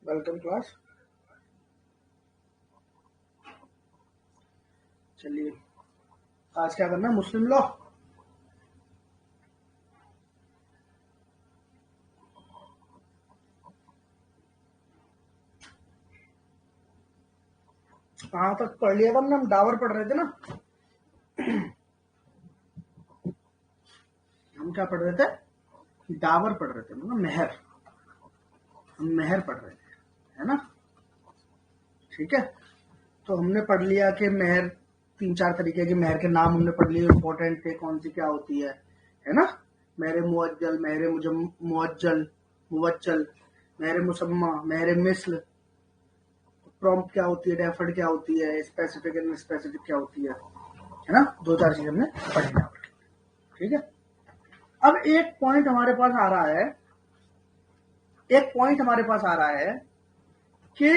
Welcome class. चलिए आज क्या करना है, मुस्लिम लॉ। कहाँ तक पढ़ लिया था हमने? हम डावर पढ़ रहे थे ना। हम क्या पढ़ रहे थे? डावर पढ़ रहे थे, मतलब मेहर। हम मेहर पढ़ रहे थे, है ना। ठीक है, तो हमने पढ़ लिया कि मेहर 3-4 तरीके की मेहर के नाम हमने पढ़ लिए, इंपॉर्टेंट थे कौन सी क्या होती है ना। मेहर मुअज्जल, मेहर मुअज्जल, मुवज्जल, मेहर मुसम्मा, मेहर मिस्ल, प्रॉम्प्ट क्या होती है, डेफर्ड क्या होती है, स्पेसिफिक एंड स्पेसिफिक क्या होती है ना। 2-4 चीज हमने पढ़ी यहाँ पर। ठीक है, अब एक पॉइंट हमारे पास आ रहा है, कि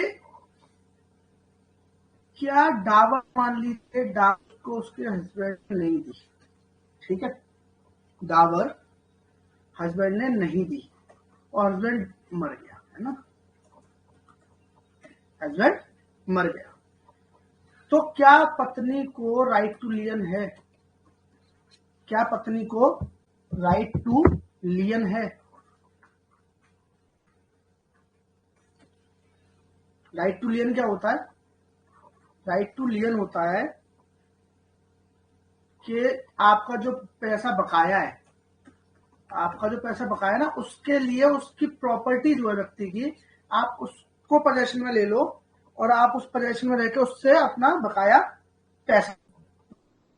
क्या डावर, मान लीजिए डावर को उसके हस्बैंड ने नहीं दी। ठीक है, डावर हस्बैंड ने नहीं दी और हस्बैंड मर गया, है ना। हस्बैंड मर गया, तो क्या पत्नी को राइट टू लियन है? क्या पत्नी को राइट टू लियन है? राइट टू लियन क्या होता है? राइट टू लियन होता है कि आपका जो पैसा बकाया है, ना, उसके लिए उसकी प्रॉपर्टी जो है व्यक्ति की, आप उसको पोजेशन में ले लो और आप उस पोजेशन में रहकर उससे अपना बकाया पैसा,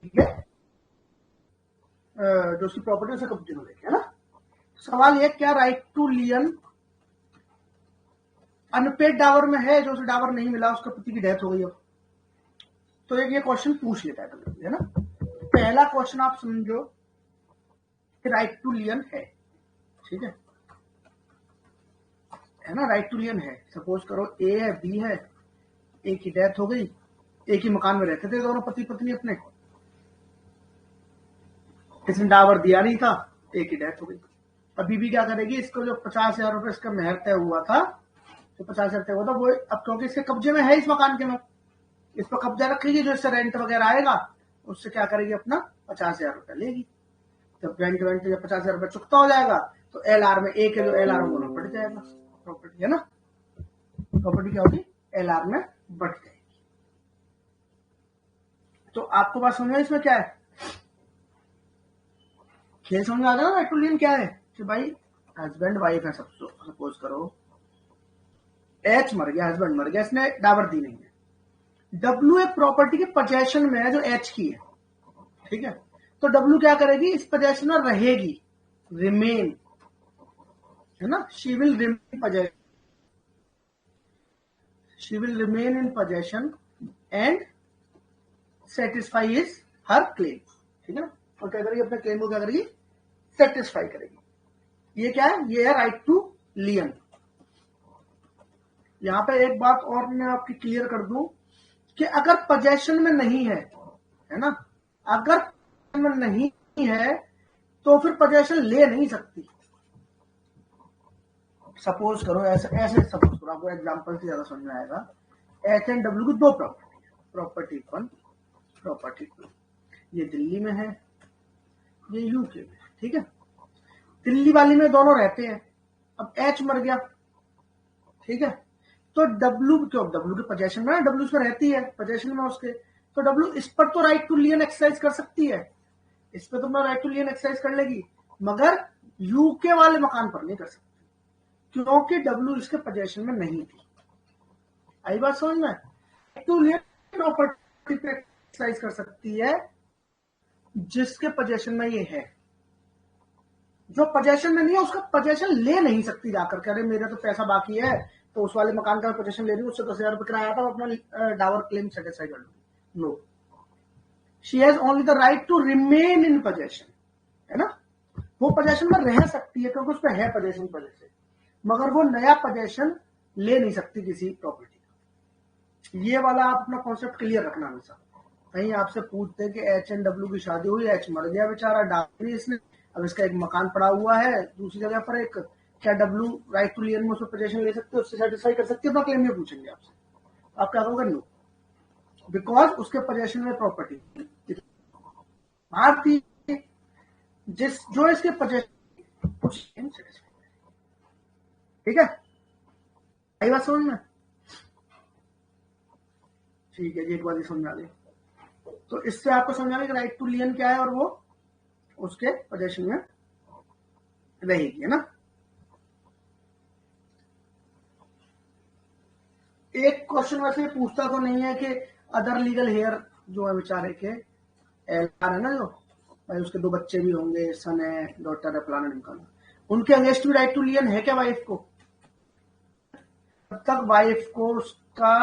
ठीक है, जो उसकी प्रॉपर्टी उसे कब्जे में लेके, है ना। सवाल ये, क्या राइट टू लियन अनपेड डावर में है? जो उसे डावर नहीं मिला, उसका पति की डेथ हो गई हो, तो एक ये क्वेश्चन पूछ लेता है ना। पहला क्वेश्चन आप समझो कि राइट टू लियन है, ठीक है ना। राइट टू लियन है। सपोज करो ए है, बी है, ए की डेथ हो गई, एक ही मकान में रहते थे दोनों पति पत्नी अपने, किसी ने डावर दिया नहीं था, ए की डेथ हो गई। अब बीबी क्या करेगी? इसको जो 50,000 रुपए इसका मेहर तय हुआ था, तो 50,000 तय हुआ था, वो अब क्योंकि इसके कब्जे में है, इस मकान के में इस पर कब्जा रखेगी, जो इससे रेंट वगैरह आएगा उससे क्या करेगी, अपना 50,000 रुपए लेगी। जब रेंट जब 50,000 रुपए चुकता हो जाएगा, तो एलआर में एक है, जो एलआर में बढ़ जाएगा प्रॉपर्टी, है ना। प्रॉपर्टी क्या होगी? एलआर में बढ़ जाएगी। तो आपको बात समझ में इसमें क्या है? खेल समझ में आ गया ना। राइट टू लियन क्या है कि भाई हस्बैंड वाइफ है, सपोज करो एच मर गया, हस्बैंड मर गया, इसने डावर दी नहीं है। डब्ल्यू एक प्रॉपर्टी के पोजेशन में है जो एच की है, ठीक है। तो डब्ल्यू क्या करेगी? इस पोजेशन में रहेगी, रिमेन, है ना। She will remain in possession and satisfy is her claim, ठीक है ना। और क्या करेगी? अपने क्लेम को क्या करेगी? सेटिस्फाई करेगी। ये क्या है? ये है राइट टू लियन। यहां पे एक बात और मैं आपकी क्लियर कर दूं कि अगर पोजेशन में नहीं है ना, अगर पोजेशन में नहीं है तो फिर पोजेशन ले नहीं सकती। सपोज करो ऐसे सपोज करो, आपको एग्जांपल से ज्यादा समझ में आएगा। एच एंड डब्ल्यू की दो प्रॉपर्टी है, प्रॉपर्टी 1, प्रॉपर्टी 2। ये दिल्ली में है, ये यूके में, ठीक है। दिल्ली वाली में दोनों रहते हैं। अब एच मर गया, ठीक है, तो डब्ल्यू के पोजेशन में, डब्ल्यू उसमें रहती है, पोजेशन में उसके, तो डब्ल्यू इस पर तो राइट टू लियन एक्सरसाइज कर सकती है, इस पर तो मैं राइट टू लियन एक्सरसाइज कर लेगी, मगर यूके वाले मकान पर नहीं कर सकती, क्योंकि डब्ल्यू इसके पोजेशन में नहीं थी। आई बात समझ में? टू लियन प्रॉपर्टी पे एक्सरसाइज कर सकती है जिसके पोजेशन में ये है। जो पोजेशन में नहीं है उसका पोजेशन ले नहीं सकती जाकर के, अरे मेरा तो पैसा बाकी है तो उस वाले मकान का पोजेशन ले रही हूँ, उससे 10,000 रुपए किराया था, अपना डावर क्लेम सेटिस्फाई कर लूंगी। No, she has only the right to remain in possession, है ना। वो पोजेशन में रह सकती है क्योंकि उस पर है पोजेशन वजह से, मगर वो नया पोजेशन ले नहीं सकती किसी प्रॉपर्टी का। ये वाला आप अपना कॉन्सेप्ट क्लियर रखना हमेशा। कहीं आपसे पूछते कि एच एंड डब्ल्यू की शादी हुई, एच मर गया बेचारा, डाल इसने, अब इसका एक मकान पड़ा हुआ है दूसरी जगह पर, एक क्या डब्ल्यू राइट टू लियन में उसमें पोजेशन ले सकते हो, उससे सेटिस्फाई कर सकते हो अपना क्लेम? ये पूछेंगे आपसे, आप क्या कहोगे? नो, बिकॉज उसके पोजेशन में प्रॉपर्टी भारतीय जिस जो इसके पोजेशन, ठीक है, आई बात समझ में? ठीक है जी, एक बार ही समझा दी। तो इससे आपको समझा कि राइट टू लियन क्या है और वो उसके पोजेशन में रहेगी, है ना। एक क्वेश्चन वैसे पूछता तो नहीं है कि अदर लीगल हेयर जो है बेचारे के एलआर है ना, जो भाई उसके 2 बच्चे भी होंगे, सन है, डॉटर है, फलाना निकालना, उनके अगेंस्ट भी राइट टू लियन है क्या वाइफ को? तब तक वाइफ को उसका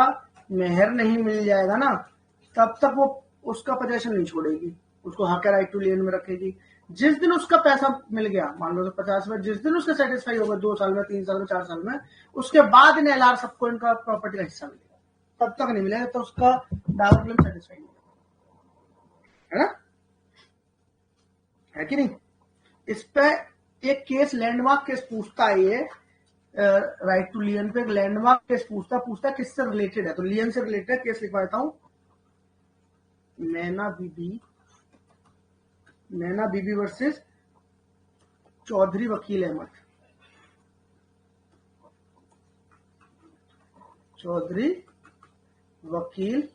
मेहर नहीं मिल जाएगा ना, तब तक वो उसका पोजेशन नहीं छोड़ेगी, उसको हक राइट टू लियन में रखेगी। जिस दिन उसका पैसा मिल गया, मान लो 50 में, जिस दिन उसका सेटिस्फाई होगा 2 साल में, 3 साल में, 4 साल में, उसके बाद इन एलआर सबको इनका प्रॉपर्टी का हिस्सा मिलेगा। तब तक नहीं मिलेगा तो उसका दावा क्लेम सेटिस्फाई नहीं है ना, है कि नहीं। इस पे एक केस लैंडमार्क केस पूछता है, ये राइट टू लियन पे एक लैंडमार्क केस पूछता किससे रिलेटेड है, तो लियन से रिलेटेड केस लिखवा देता हूं। नैना बीबी वर्सेस चौधरी वकील अहमद, चौधरी वकील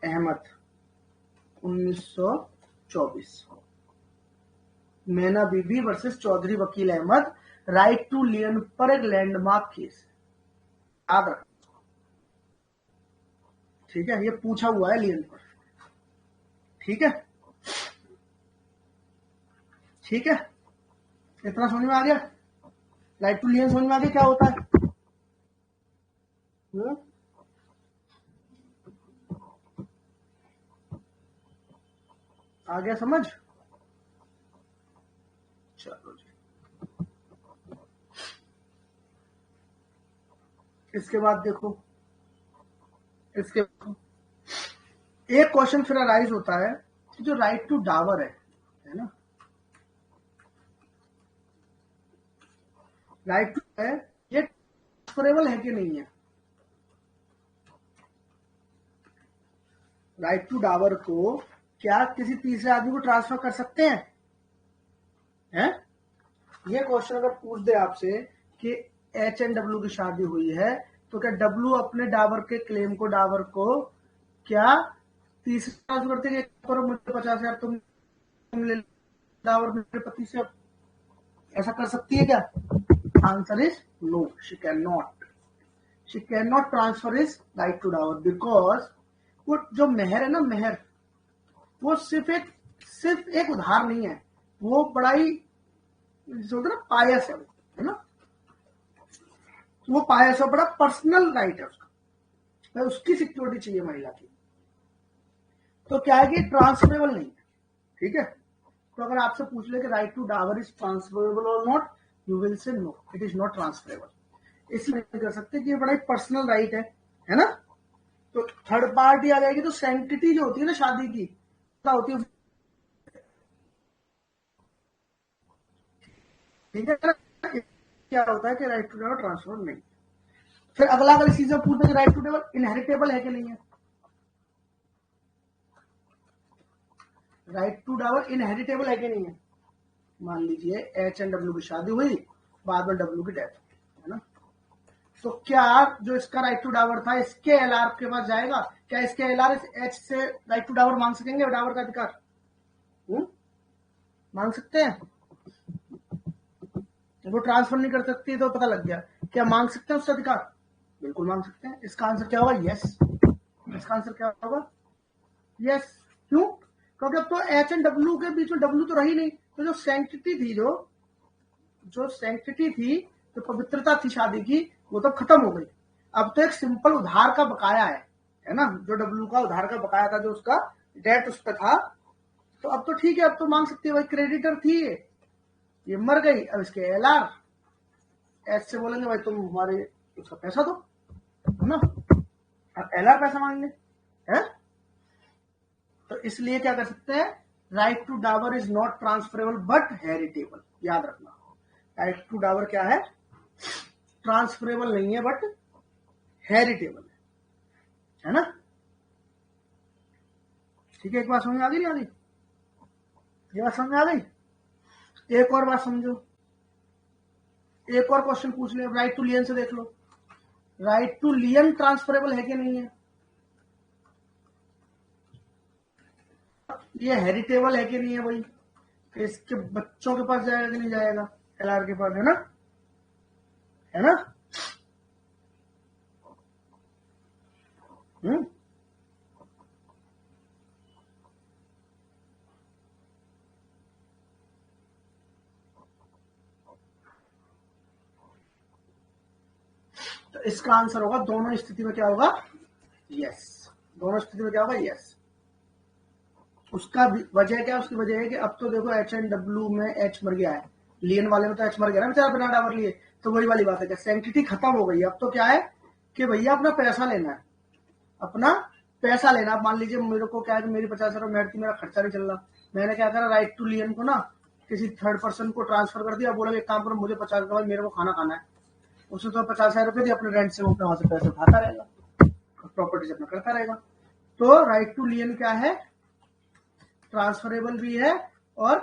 अहमद 1924। नैना बीबी वर्सेस चौधरी वकील अहमद, राइट टू लियन पर एक लैंडमार्क केस, याद रखना, ठीक है। ये पूछा हुआ है लियन पर, ठीक है, ठीक है। इतना समझ में आ गया? राइट टू लियन समझ में आ गया क्या होता है? आ गया समझ? चलो जी, इसके बाद देखो, इसके एक क्वेश्चन फिर अराइज होता है कि जो राइट टू डावर है ना, राइट टू है, ये ट्रांसफरेबल है कि नहीं है? राइट टू डावर को क्या किसी तीसरे आदमी को ट्रांसफर कर सकते हैं? हैं? ये क्वेश्चन अगर पूछ दे आपसे कि एच एंड डब्ल्यू की शादी हुई है, तो क्या डब्ल्यू अपने डावर के क्लेम को, डावर को क्या तीसरे ट्रांसफर करते हैं? करो मुझे 50,000 तुम ले डावर मेरे पति से, ऐसा कर सकती है क्या? Answer is no, she can not, she can not transfer is right to dower, because वो जो मेहर है ना, मेहर वो सिर्फ एक उधार नहीं है, वो बड़ा ही ना पायस है ना, वो पायस है, बड़ा पर्सनल राइट है उसका, उसकी सिक्योरिटी चाहिए महिला की। तो क्या है कि ट्रांसफरेबल नहीं है, ठीक है। तो अगर आपसे पूछ ले कि right to dower is transferable और not, you will say no, it is not transferable. इसलिए नहीं कर सकते कि ये बड़ा ही पर्सनल राइट है ना। तो थर्ड पार्टी आ जाएगी, तो सेंटिटी जो होती है ना शादी की, क्या होती है, ठीक है ना। क्या होता है कि राइट टू डावर ट्रांसफर नहीं। फिर अगला अगर चीजें पूछते हैं राइट टू डावर इनहेरिटेबल है कि नहीं है, राइट टू डावर इनहेरिटेबल है कि नहीं है। मान लीजिए एच एंड डब्ल्यू की शादी हुई, बाद में डब्ल्यू की डेथ है ना, तो क्या जो इसका राइट टू डावर था इसके एलआर के पास जाएगा? क्या इसके एलआर एच से राइट टू डावर मांग सकेंगे, डावर का अधिकार मांग सकते हैं? वो ट्रांसफर नहीं कर सकती, तो पता लग गया, क्या मांग सकते हैं उससे अधिकार? बिल्कुल मांग सकते हैं। इसका आंसर क्या होगा? यस। इसका आंसर क्या होगा? यस। क्यों? क्योंकि अब तो एच एंड डब्ल्यू के बीच में डब्ल्यू तो रही नहीं, तो जो सैंक्टिटी थी, जो सैंक्टिटी थी, जो पवित्रता थी शादी की, वो तो खत्म हो गई। अब तो एक सिंपल उधार का बकाया है ना, जो डब्ल्यू का उधार का बकाया था, जो उसका डेट उस पर था, तो अब तो ठीक है, अब तो मांग सकती है, भाई क्रेडिटर थी ये मर गई, अब इसके एलआर एच से बोलेंगे भाई तुम हमारे उसका पैसा दो, है ना, अब एलआर पैसा मांगेंगे, है। तो इसलिए क्या कर सकते हैं, right to dower is not transferable but heritable, याद रखना। टाइप 2 डावर क्या है? ट्रांसफरेबल नहीं है बट हेरिटेबल है ना? ठीक है, एक बात समझ में आ गई नहीं आ गई? ये बात समझ में आ गई? एक और बात समझो, एक और क्वेश्चन पूछ ले, राइट टू लियन से देख लो, राइट टू लियन ट्रांसफरेबल है कि नहीं है? ये हेरिटेबल है कि नहीं है भाई? इसके बच्चों के पास जाएगा कि नहीं जाएगा? एलआर के पास, है ना? है ना? तो इसका आंसर होगा दोनों स्थिति में क्या होगा? यस। दोनों स्थिति में क्या होगा? यस। उसका वजह क्या है? उसकी वजह है कि अब तो देखो एच एंड डब्ल्यू में एच मर गया है, लियन वाले में तो एच मर गया ना बेचारा, बिना डावर लिए। तो वही वाली बात है कि सेंटिटी खत्म हो गई। अब तो क्या है कि भैया अपना पैसा लेना है, अपना पैसा लेना। मान लीजिए मेरे को क्या है कि मेरी 50,000 मेहनत की, मेरा खर्चा नहीं चल रहा, मैंने क्या करा, राइट टू लियन को ना किसी थर्ड पर्सन को ट्रांसफर कर दिया, बोला एक काम करो मुझे 50 रुपए, मेरे को खाना खाना है, उसने तो 50,000 रुपए दिए, अपने रेंट से वो अपने वहां से पैसे उठाता रहेगा, प्रॉपर्टी से अपना करता रहेगा। तो राइट टू लियन क्या है? ट्रांसफरेबल भी है और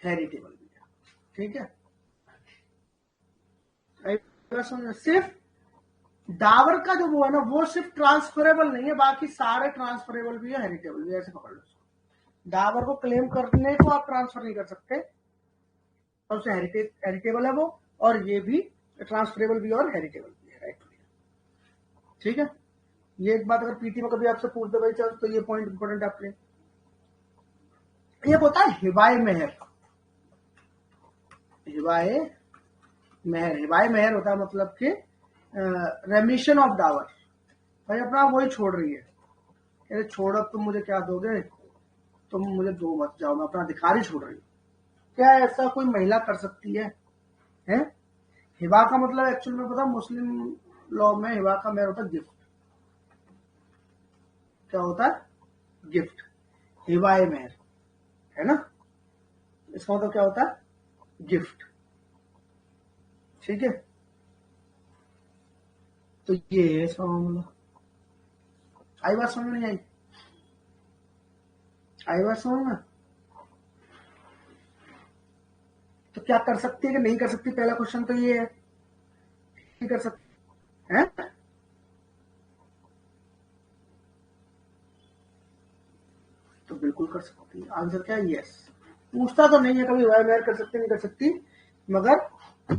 हेरिटेबल भी है। ठीक है, सिर्फ डावर का जो वो है ना, वो सिर्फ ट्रांसफरेबल नहीं है, बाकी सारे ट्रांसफरेबल भी है, हेरिटेबल भी है, ऐसे पकड़ लो। डावर को क्लेम करने को आप ट्रांसफर नहीं कर सकते, और उससे हेरिटेबल है वो, और ये भी ट्रांसफरेबल भी और हेरिटेबल भी है, राइट? ठीक है, ये एक बात अगर पीटी में कभी आपसे पूछ दे भाई चल, तो ये पॉइंट इंपॉर्टेंट है आपके। ये होता है हिवाए मेहर। हिवाए मेहर, हिवाए मेहर होता है मतलब कि रेमिशन ऑफ डावर। भाई अपना वही छोड़ रही है, अरे छोड़ो तुम मुझे क्या दोगे, तुम मुझे दो मत जाओ, मैं अपना अधिकार ही छोड़ रही हूँ। क्या ऐसा कोई महिला कर सकती है? हैं? हिबा का मतलब एक्चुअल में पता, मुस्लिम लॉ में हिबा का मेहर होता है गिफ्ट। क्या होता है? गिफ्ट। हिवाए मेहर, है ना? इसका मतलब क्या होता है? गिफ्ट। ठीक है, तो ये है इसका मामला। आई बात समझ में? नहीं आई? आई बात समझ में? तो क्या कर सकती है कि नहीं कर सकती, पहला क्वेश्चन तो ये है, नहीं कर सकती है? तो बिल्कुल कर सकती है। आंसर क्या है? यस। पूछता तो नहीं है कभी वाई मेहर कर सकती नहीं कर सकती, मगर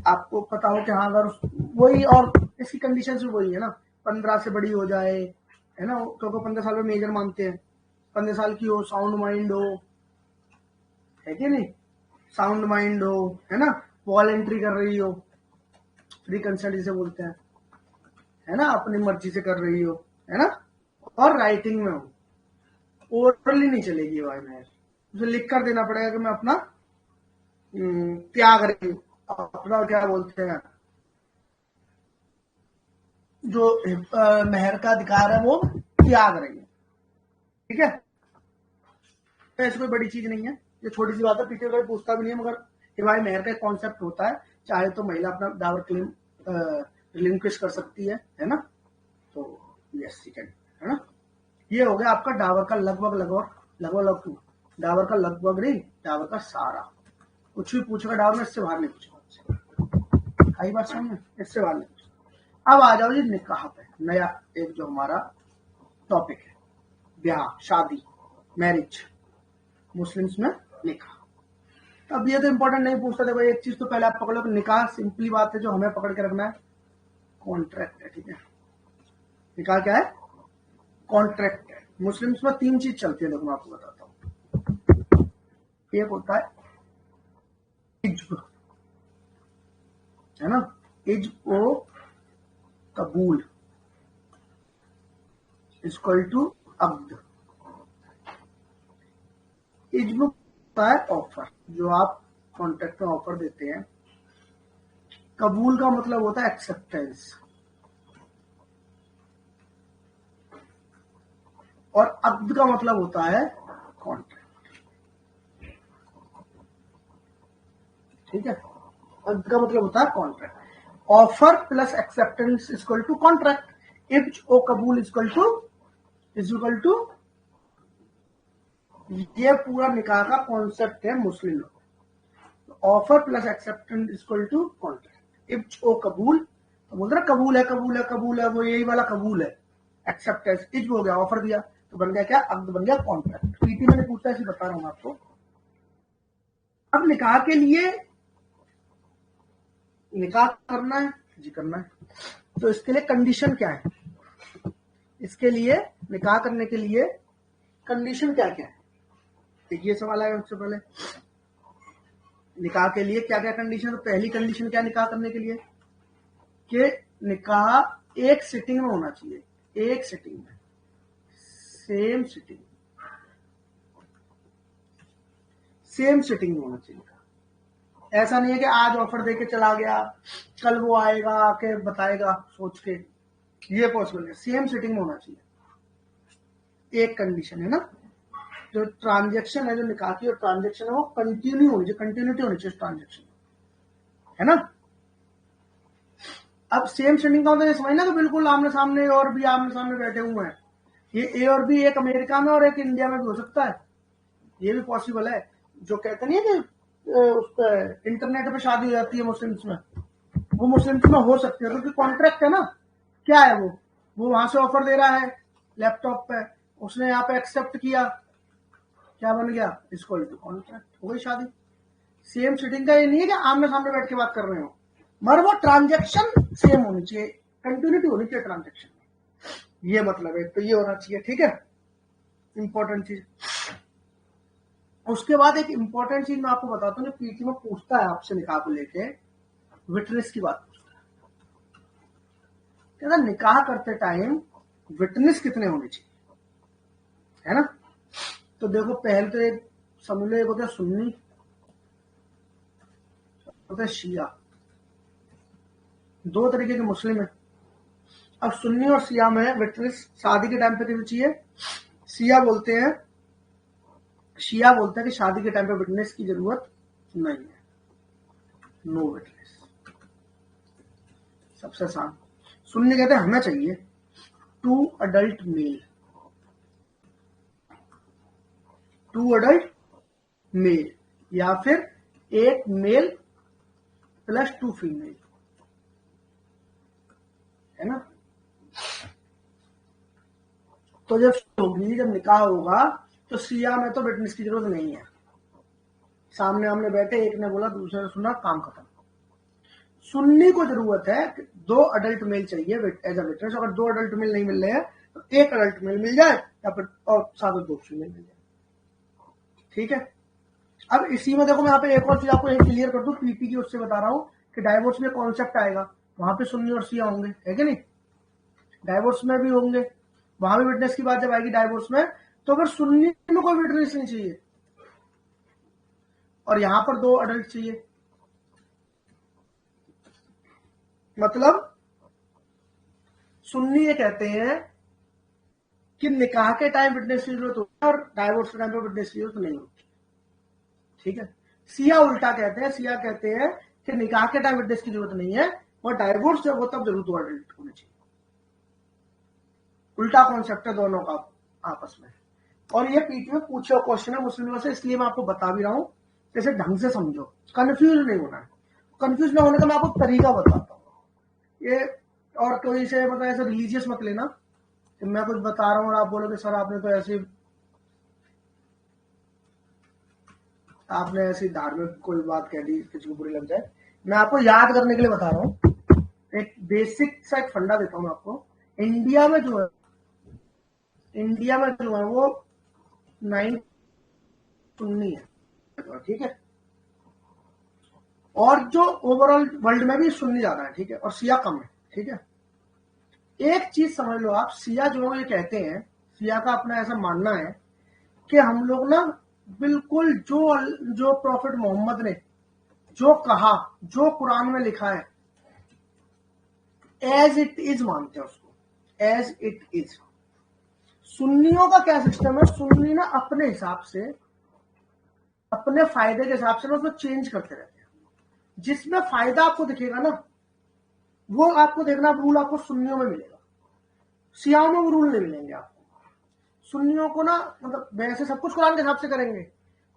आपको पता हो कि हाँ अगर वही, और इसकी कंडीशन भी वही है ना, 15 से बड़ी हो जाए, है ना, क्योंकि 15 साल में मेजर मानते हैं, 15 साल की हो, साउंड माइंड हो, है कि नहीं, साउंड माइंड हो, है ना, वॉलेंट्री कर रही हो, फ्री कंसेंट जिसे बोलते हैं, है ना, अपनी मर्जी से कर रही हो, है ना, और राइटिंग में हो, ओरली नहीं चलेगी भाई मेहर, मुझे लिख कर देना पड़ेगा कि मैं अपना त्याग रही हूँ, अपना क्या बोलते हैं, जो मेहर का अधिकार है वो त्याग रही है। ठीक है, तो ऐसी कोई बड़ी चीज नहीं है, ये छोटी सी बात है, पीछे कोई पूछता भी नहीं है, मगर ये भाई मेहर का एक कॉन्सेप्ट होता है, चाहे तो महिला अपना डावर क्लेम रिलिंक्विश कर सकती है ना? तो यस ठीक है ना? ये हो गया आपका डावर का लगभग लगभग डावर का लगभग नहीं, डावर का सारा। कुछ भी पूछेगा डावर में, इससे बाहर नहीं पूछेगा। आई बात समझ में? इससे बाहर नहीं पूछेगा। अब आ जाओ जी निकाह पे, नया एक जो हमारा टॉपिक है, ब्याह, शादी, मैरिज, मुस्लिम्स में निकाह। अब ये तो इंपॉर्टेंट नहीं पूछता, देखो एक चीज तो पहले आप पकड़ लो, निकाह सिंपली बात है, जो हमें पकड़ के रखना है, कॉन्ट्रैक्ट है। ठीक है, निकाह क्या है? कॉन्ट्रैक्ट है। मुस्लिम्स में 3 चीज चलती है, देखो मैं आपको बताता हूँ। एक होता है इज्ब, है ना, इज्ब ओ कबूल इक्वल टू अब्द। इज्ब होता है ऑफर, जो आप कॉन्ट्रैक्ट में ऑफर देते हैं। कबूल का मतलब होता है एक्सेप्टेंस, और अब्द का मतलब होता है कॉन्ट्रैक्ट। ठीक है, का मतलब होता है contract. Offer plus acceptance equal to contract. इब्ज ओ कबूल इक्वल टू ये पूरा निकाह का कॉन्सेप्ट है मुस्लिम लोग। Offer plus acceptance equal to contract. इब्ज ओ कबूल, तो बोल रहे कबूल है कबूल है कबूल है, वो यही वाला कबूल है। एक्सेप्टेंस इज हो गया, ऑफर दिया तो बन गया क्या, अब बन गया कॉन्ट्रैक्ट। पीटी मैंने पूछा, ऐसे बता रहा हूं आपको। अब निकाह के लिए निकाह करना है जी, करना है, तो इसके लिए कंडीशन क्या है, इसके लिए निकाह करने के लिए कंडीशन क्या क्या है, देखिए सवाल आएगा सबसे पहले। निकाह के लिए क्या क्या कंडीशन, तो पहली कंडीशन क्या निकाह करने के लिए, कि निकाह एक सिटिंग में होना चाहिए, एक सिटिंग में, सेम सिटिंग में होना चाहिए। ऐसा नहीं है कि आज ऑफर देके चला गया, कल वो आएगा आके बताएगा सोच के, ये पॉसिबल है। सेम सिटिंग में होना चाहिए, एक कंडीशन है ना। जो ट्रांजेक्शन है, जो निकाह की और ट्रांजेक्शन है, वो कंटिन्यू होनी चाहिए, कंटिन्यूटी होनी चाहिए ट्रांजेक्शन, है ना। अब सेम सिटिंग का मतलब समझना, तो बिल्कुल आमने सामने, और भी आमने सामने बैठे हुए हैं। ये ए और बी एक अमेरिका में और एक इंडिया में भी हो सकता है, ये भी पॉसिबल है। जो कहते नहीं है कि उस पर इंटरनेट पे शादी हो जाती है मुस्लिम्स में, वो मुस्लिम्स में हो सकती है, क्योंकि कॉन्ट्रैक्ट है ना। क्या है वो वहां से ऑफर दे रहा है लैपटॉप पे, उसने यहाँ पे एक्सेप्ट किया, क्या बन गया, इक्वल टू कॉन्ट्रैक्ट, हो गई शादी। सेम सिटिंग का ये नहीं है कि आमने सामने बैठ के बात कर रहे हो, मगर वो ट्रांजेक्शन सेम होनी चाहिए, कंटिन्यूटी होनी चाहिए ट्रांजेक्शन में, ये मतलब है। तो ये होना चाहिए, ठीक है, इंपॉर्टेंट चीज। उसके बाद एक इंपॉर्टेंट चीज मैं आपको बताता हूँ, पीटी में पूछता है आपसे निकाह को लेके, विटनेस की बात पूछता है। कहता निकाह करते टाइम विटनेस कितने होने चाहिए, है ना। तो देखो पहले तो एक समझ लो, एक होता है सुन्नी, होता है शिया, दो तरीके के मुस्लिम है। अब सुन्नी और शिया में विटनेस शादी के टाइम पे कितनी चाहिए, शिया बोलते हैं कि शादी के टाइम पे विटनेस की जरूरत नहीं है, नो विटनेस, सबसे आसान। सुन्नी कहते हैं हमें चाहिए 2 अडल्ट मेल, या फिर 1 मेल प्लस 2 फीमेल, है ना। तो जब निकाह होगा तो सिया में तो विटनेस की जरूरत नहीं है, सामने हमने बैठे, एक ने बोला दूसरे ने सुना, काम खत्म। सुन्नी को जरूरत है कि 2 अडल्ट मेल चाहिए एज अ विटनेस। अगर 2 अडल्ट मेल नहीं मिल रहे हैं तो 1 अडल्ट मेल मिल जाए, या फिर और साथ 2 फीमेल मिल जाए, ठीक है। अब इसी में देखो, मैं यहाँ पे एक और चीज आपको क्लियर कर दूं, पीपी की उससे बता रहा हूं कि डाइवोर्स में कॉन्सेप्ट आएगा, वहां पे सुन्नी और सिया होंगे, है कि नहीं। डाइवोर्स में भी होंगे, वहां भी विटनेस की बात जब आएगी डाइवोर्स में, तो अगर सुन्नी में कोई विटनेस नहीं चाहिए और यहां पर 2 अडल्ट चाहिए, मतलब सुन्नी ये कहते हैं कि निकाह के टाइम विटनेस की जरूरत होती है और डाइवोर्स के टाइम पर विटनेस की जरूरत नहीं होती, ठीक है। सिया उल्टा कहते हैं, सिया कहते हैं कि निकाह के टाइम विटनेस की जरूरत नहीं है, और डाइवोर्स जब हो तब जरूर 2 अडल्ट होने चाहिए। उल्टा कॉन्सेप्ट है दोनों का आपस में। और ये पीटी में पूछे क्वेश्चन है मुस्लिम से, इसलिए मैं आपको बता भी रहा हूं, जैसे ढंग से समझो, कंफ्यूज नहीं होना है। कंफ्यूज ना होने का मैं आपको तरीका बताता हूँ ये। और कोई से मतलब ऐसे रिलीजियस मत लेना कि मैं कुछ बता रहा हूँ और आप बोलोगे सर आपने ऐसी धार्मिक कोई बात कह दी, किसी को बुरी लग जाए। मैं आपको याद करने के लिए बता रहा हूँ, एक बेसिक सा एक फंडा देता हूँ आपको। इंडिया में जो है वो 9 सुन्नी है, ठीक है, और जो ओवरऑल वर्ल्ड में भी सुन्नी ज्यादा है, ठीक है, और सिया कम है, ठीक है। एक चीज समझ लो आप, सिया जो ये कहते हैं, सिया का अपना ऐसा मानना है कि हम लोग ना बिल्कुल जो प्रॉफिट मोहम्मद ने जो कहा, जो कुरान में लिखा है, एज इट इज मानते हैं उसको, एज इट इज। सुन्नियों का क्या सिस्टम है, सुन्नी ना अपने हिसाब से, अपने फायदे के हिसाब से ना उसको चेंज करते रहते हैं। जिसमें फायदा आपको दिखेगा ना वो आपको देखना रूल आपको सुन्नियों में मिलेगा, शियाओं में वो रूल नहीं मिलेंगे आपको। सुन्नियों को ना मतलब वैसे सब कुछ कुरान के हिसाब से करेंगे,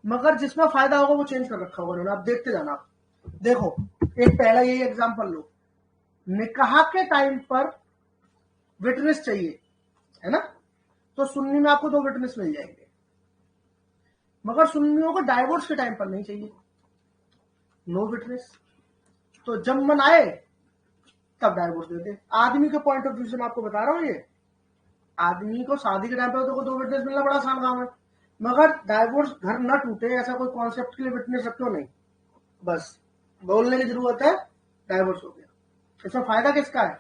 मगर जिसमें फायदा होगा वो चेंज कर रखा होगा उन्होंने। आप देखते जाना। आप देखो एक पहला यही एग्जांपल लो, निकाह के टाइम पर विटनेस चाहिए है ना, तो सुन्नी में आपको 2 विटनेस मिल जाएंगे, मगर सुन्नियों को डाइवोर्स के टाइम पर नहीं चाहिए, नो विटनेस। तो जब मन आए तब डाइवोर्स दे दे। आदमी के पॉइंट ऑफ व्यू से मैं आपको बता रहा हूँ, ये आदमी को शादी के टाइम पर तो 2 विटनेस मिलना बड़ा आसान काम है, मगर डाइवोर्स घर न टूटे ऐसा कोई कॉन्सेप्ट के लिए विटनेस रखो नहीं, बस बोलने की जरूरत है, डाइवोर्स हो गया। इसमें फायदा किसका है?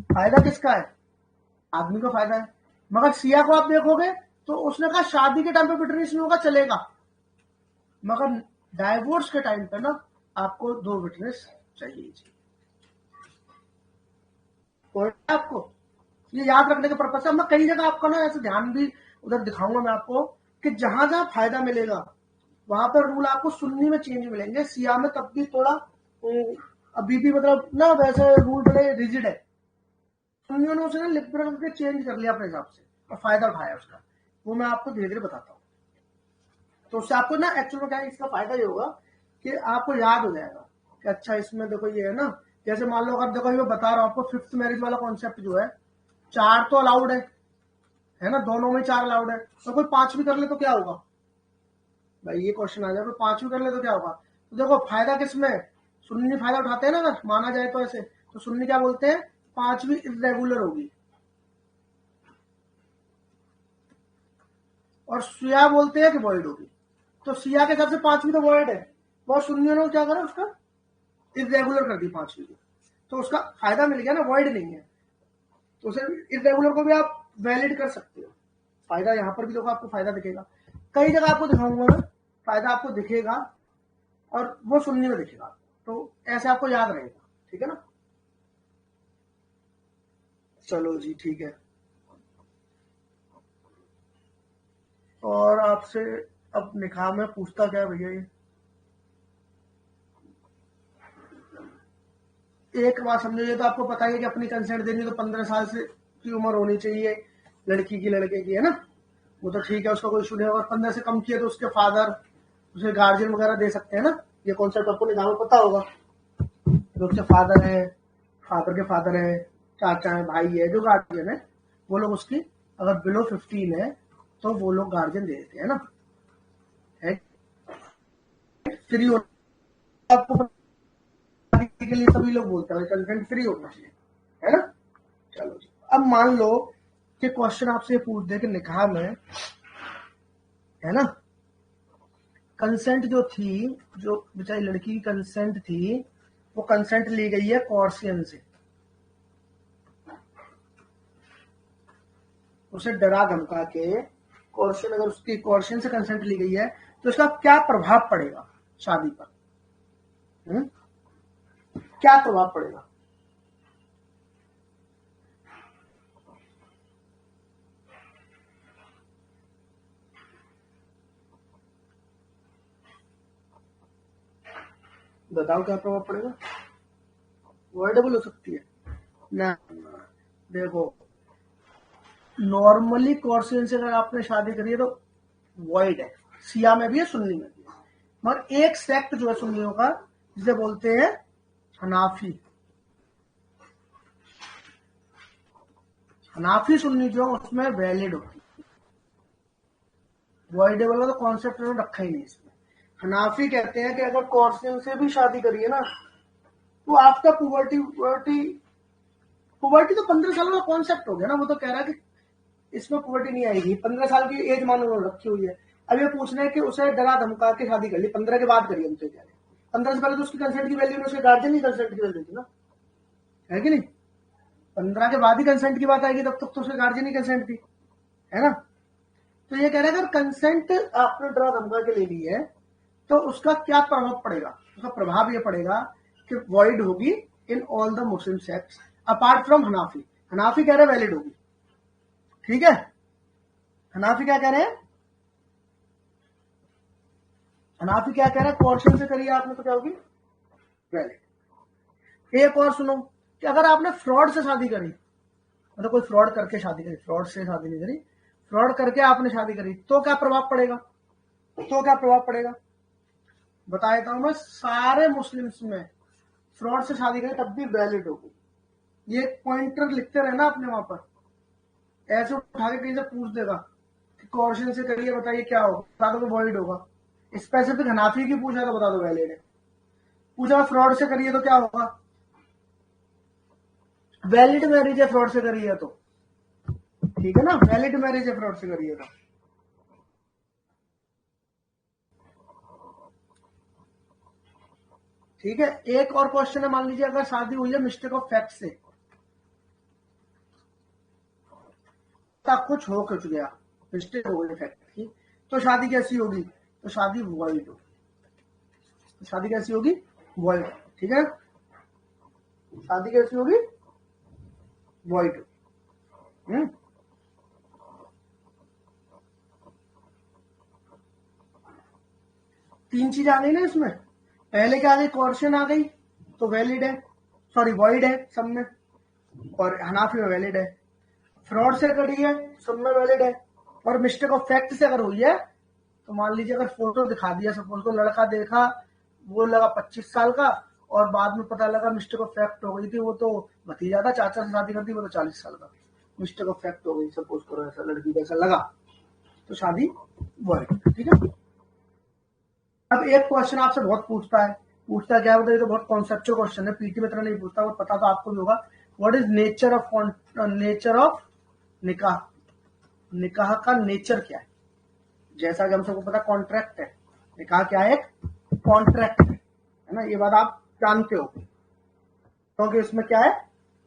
फायदा किसका है? आदमी का फायदा है। मगर सिया को आप देखोगे तो उसने कहा शादी के टाइम पे विटनेस नहीं होगा चलेगा, मगर डाइवोर्स के टाइम पे ना आपको 2 विटनेस चाहिए। आपको ये याद रखने के पर्पज से मैं कई जगह आपका ना ऐसे ध्यान भी उधर दिखाऊंगा मैं आपको कि जहां जहां फायदा मिलेगा वहां पर रूल आपको सुन्नी में चेंज मिलेंगे, सिया में तब भी थोड़ा अभी भी मतलब ना वैसे रूल बड़े रिजिड है। सुन्नियों ने उसे लिबरल के चेंज कर लिया अपने हिसाब से और फायदा उठाया उसका, वो मैं आपको धीरे धीरे बताता हूँ। तो उससे आपको ना एक्चुअल में क्या है, इसका फायदा ये होगा कि आपको याद हो जाएगा कि अच्छा इसमें देखो ये है ना, जैसे मान लो अगर देखो ये बता रहा हूँ आपको 5th मैरिज वाला कॉन्सेप्ट जो है 4 तो अलाउड है ना, दोनों में 4 अलाउड है, तो कोई 5वीं कर ले तो क्या होगा भाई, ये क्वेश्चन आ जाए, कोई 5वीं कर ले तो क्या होगा। तो देखो फायदा किसमें, सुन्नी फायदा उठाते हैं ना अगर माना जाए तो ऐसे, तो सुन्नी क्या बोलते हैं 5वीं इरेगुलर होगी, और शिया बोलते हैं कि वॉइड होगी। तो शिया के हिसाब से 5वीं तो वॉइड है, और सुन्नियों ने क्या करा उसका इरेगुलर कर दी 5वीं को, तो उसका फायदा मिल गया ना, वॉइड नहीं है, तो उसे इरेगुलर को भी आप वैलिड कर सकते हो। फायदा यहाँ पर भी देखो आपको फायदा दिखेगा, कई जगह आपको दिखाऊंगा मैं फायदा आपको दिखेगा और वो सुन्नी में दिखेगा, तो ऐसे आपको याद रहेगा, ठीक है ना। चलो जी ठीक है। और आपसे अब निकाह में पूछता क्या है भैया, ये एक बात समझो, ये तो आपको पता ही है कि अपनी कंसेंट देनी तो 15 साल से की उम्र होनी चाहिए लड़की की लड़के की, है ना, वो तो ठीक है, उसका कोई इशू नहीं। अगर 15 से कम किया तो उसके फादर उसे गार्जियन वगैरह दे सकते हैं ना, ये कॉन्सेप्ट आपको निकाह में पता होगा। जो उसके फादर है, फादर के फादर है, चाचा है, भाई है, जो गार्जियन है वो लोग उसकी अगर बिलो 15 है तो वो लोग गार्जियन दे देते हैं ना, है फ्री हो आपको के लिए सभी लोग बोलते हैं कंसेंट फ्री होना चाहिए, है ना। चलो जी, अब मान लो कि क्वेश्चन आपसे पूछ दे कि निकाह में है ना कंसेंट जो थी, जो बेचारी लड़की की कंसेंट थी वो कंसेंट ली गई है कॉर्सियन से, उसे डरा धमका के कॉर्सियन, अगर उसकी कॉर्सियन से कंसेंट ली गई है तो इसका क्या प्रभाव पड़ेगा शादी पर, क्या प्रभाव पड़ेगा। बताओ क्या प्रभाव पड़ेगा। वर्डेबल हो सकती है ना, देखो नॉर्मली कॉर्सियन से अगर आपने शादी करी है तो वॉइड है, सिया में भी है सुन्नी में भी है, मगर एक सेक्ट जो है सुन्नियों का जिसे बोलते हैं हनाफी, हनाफी सुन्नी जो उसमें वैलिड होती है, वॉइडेबल का तो कॉन्सेप्ट उन्होंने रखा ही नहीं इसमें। हनाफी कहते हैं कि अगर कॉर्सियन से भी शादी करिए ना तो आफ्टर पुबर्टी, पुबर्टी तो 15 साल का कॉन्सेप्ट हो गया ना, वो तो कह रहा है कि इसमें पुबर्टी नहीं आएगी, 15 साल की एज मान उन्होंने रखी हुई है। अब ये पूछना है कि उसे डरा धमका के शादी कर ली, 15 के बाद करिए, हमसे कह रहे 15 से पहले तो उसकी कंसेंट की वैल्यू उसके गार्जियन ही कंसेंट की वैल्यू थी ना, है कि नहीं। 15 के बाद ही कंसेंट की बात आएगी, तब तक तो उसके गार्जियन ही कंसेंट थी, है ना। तो ये कह रहे हैं अगर कंसेंट आपने डरा धमका के ले ली है तो उसका क्या प्रभाव पड़ेगा, उसका प्रभाव ये पड़ेगा कि वॉइड होगी in all the Muslim sects apart from Hanafi. Hanafi कह रहे हैं वैलिड होगी, ठीक है। हनाफी क्या कह रहे हैं, हनाफी क्या कह रहे हैं, कॉर्शन से करिए आपने तो क्या होगी वैलिड। एक और सुनो कि अगर आपने फ्रॉड से शादी करी, मतलब कोई फ्रॉड करके शादी करी, फ्रॉड से शादी नहीं करी, फ्रॉड करके आपने शादी करी, तो क्या प्रभाव पड़ेगा? तो क्या प्रभाव पड़ेगा बता देता हूं मैं। सारे मुस्लिम्स में फ्रॉड से शादी करें तब भी वैलिड होगी। ये पॉइंटर लिखते रहना अपने वहां पर, ऐसे उठा के कहीं से पूछ देगा कि कॉर्शन से करिए बताइए क्या होगा, बता दो वॉइड होगा। स्पेसिफिक हनाफी की पूछा तो बता दो वैलिड है, पूछा फ्रॉड से करिए तो क्या होगा, वैलिड मैरिज है फ्रॉड से करिए तो, ठीक है ना, वैलिड मैरिज है फ्रॉड से करिए तो। ठीक है, एक और क्वेश्चन है, मान लीजिए अगर शादी हुई है मिस्टेक ऑफ फैक्ट से, कुछ हो कुछ गया, मिस्टेक हो गई फैक्ट की, तो शादी कैसी होगी? तो शादी वॉइड होगी। शादी कैसी होगी? वॉइड। ठीक है, शादी कैसी होगी? वॉइड। तीन चीज आ गई ना इसमें। पहले क्या आ गई? कॉर्शन आ गई तो वैलिड है, सॉरी वॉइड है सब में, और हनाफी में वैलिड है। फ्रॉड से करी है सब में वैलिड है, और मिस्टेक ऑफ फैक्ट से अगर हुई है तो मान लीजिए अगर फोटो दिखा दिया, सपोज को लड़का देखा वो लगा 25 साल का, और बाद में पता लगा मिस्टेक ऑफ फैक्ट हो गई थी, वो तो भतीजा था, चाचा से शादी करती, वो तो 40 साल का, मिस्टेक ऑफ फैक्ट हो गई, सपोज करो ऐसा लड़की को ऐसा लगा, तो शादी वॉइड। ठीक है। अब एक क्वेश्चन आपसे बहुत पूछता है क्या बताइए, तो बहुत कॉन्सेप्चुअल क्वेश्चन है, पीटी में तरह नहीं पूछता, वो पता तो आपको भी होगा। व्हाट इज नेचर ऑफ निकाह? निकाह का नेचर क्या है? जैसा कि हम सबको पता कॉन्ट्रैक्ट है, निकाह क्या है? एक कॉन्ट्रैक्ट है ना, ये बात आप जानते हो, क्योंकि तो इसमें क्या है,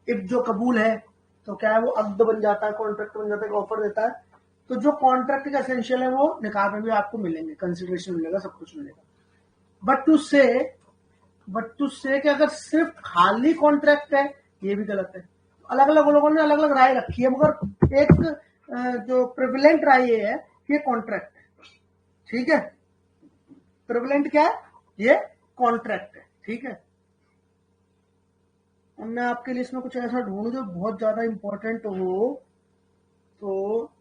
इफ जो कबूल है तो क्या है, वो अक्द बन जाता है, कॉन्ट्रैक्ट बन जाता है, ऑफर देता है। तो जो कॉन्ट्रैक्ट का एसेंशियल है वो निकाह में भी आपको मिलेंगे, कंसिडरेशन मिलेगा, सब कुछ मिलेगा। बट टू से कि अगर सिर्फ खाली कॉन्ट्रैक्ट है, ये भी गलत है। अलग अलग लोगों ने अलग अलग राय रखी है, मगर एक जो प्रिविलेंट राय ये है कि कॉन्ट्रैक्ट है। ठीक है, प्रिविलेंट क्या है? ये कॉन्ट्रैक्ट है। ठीक है, अब मैं आपके लिए इसमें कुछ ऐसा ढूंढूं जो बहुत ज्यादा इंपॉर्टेंट हो, तो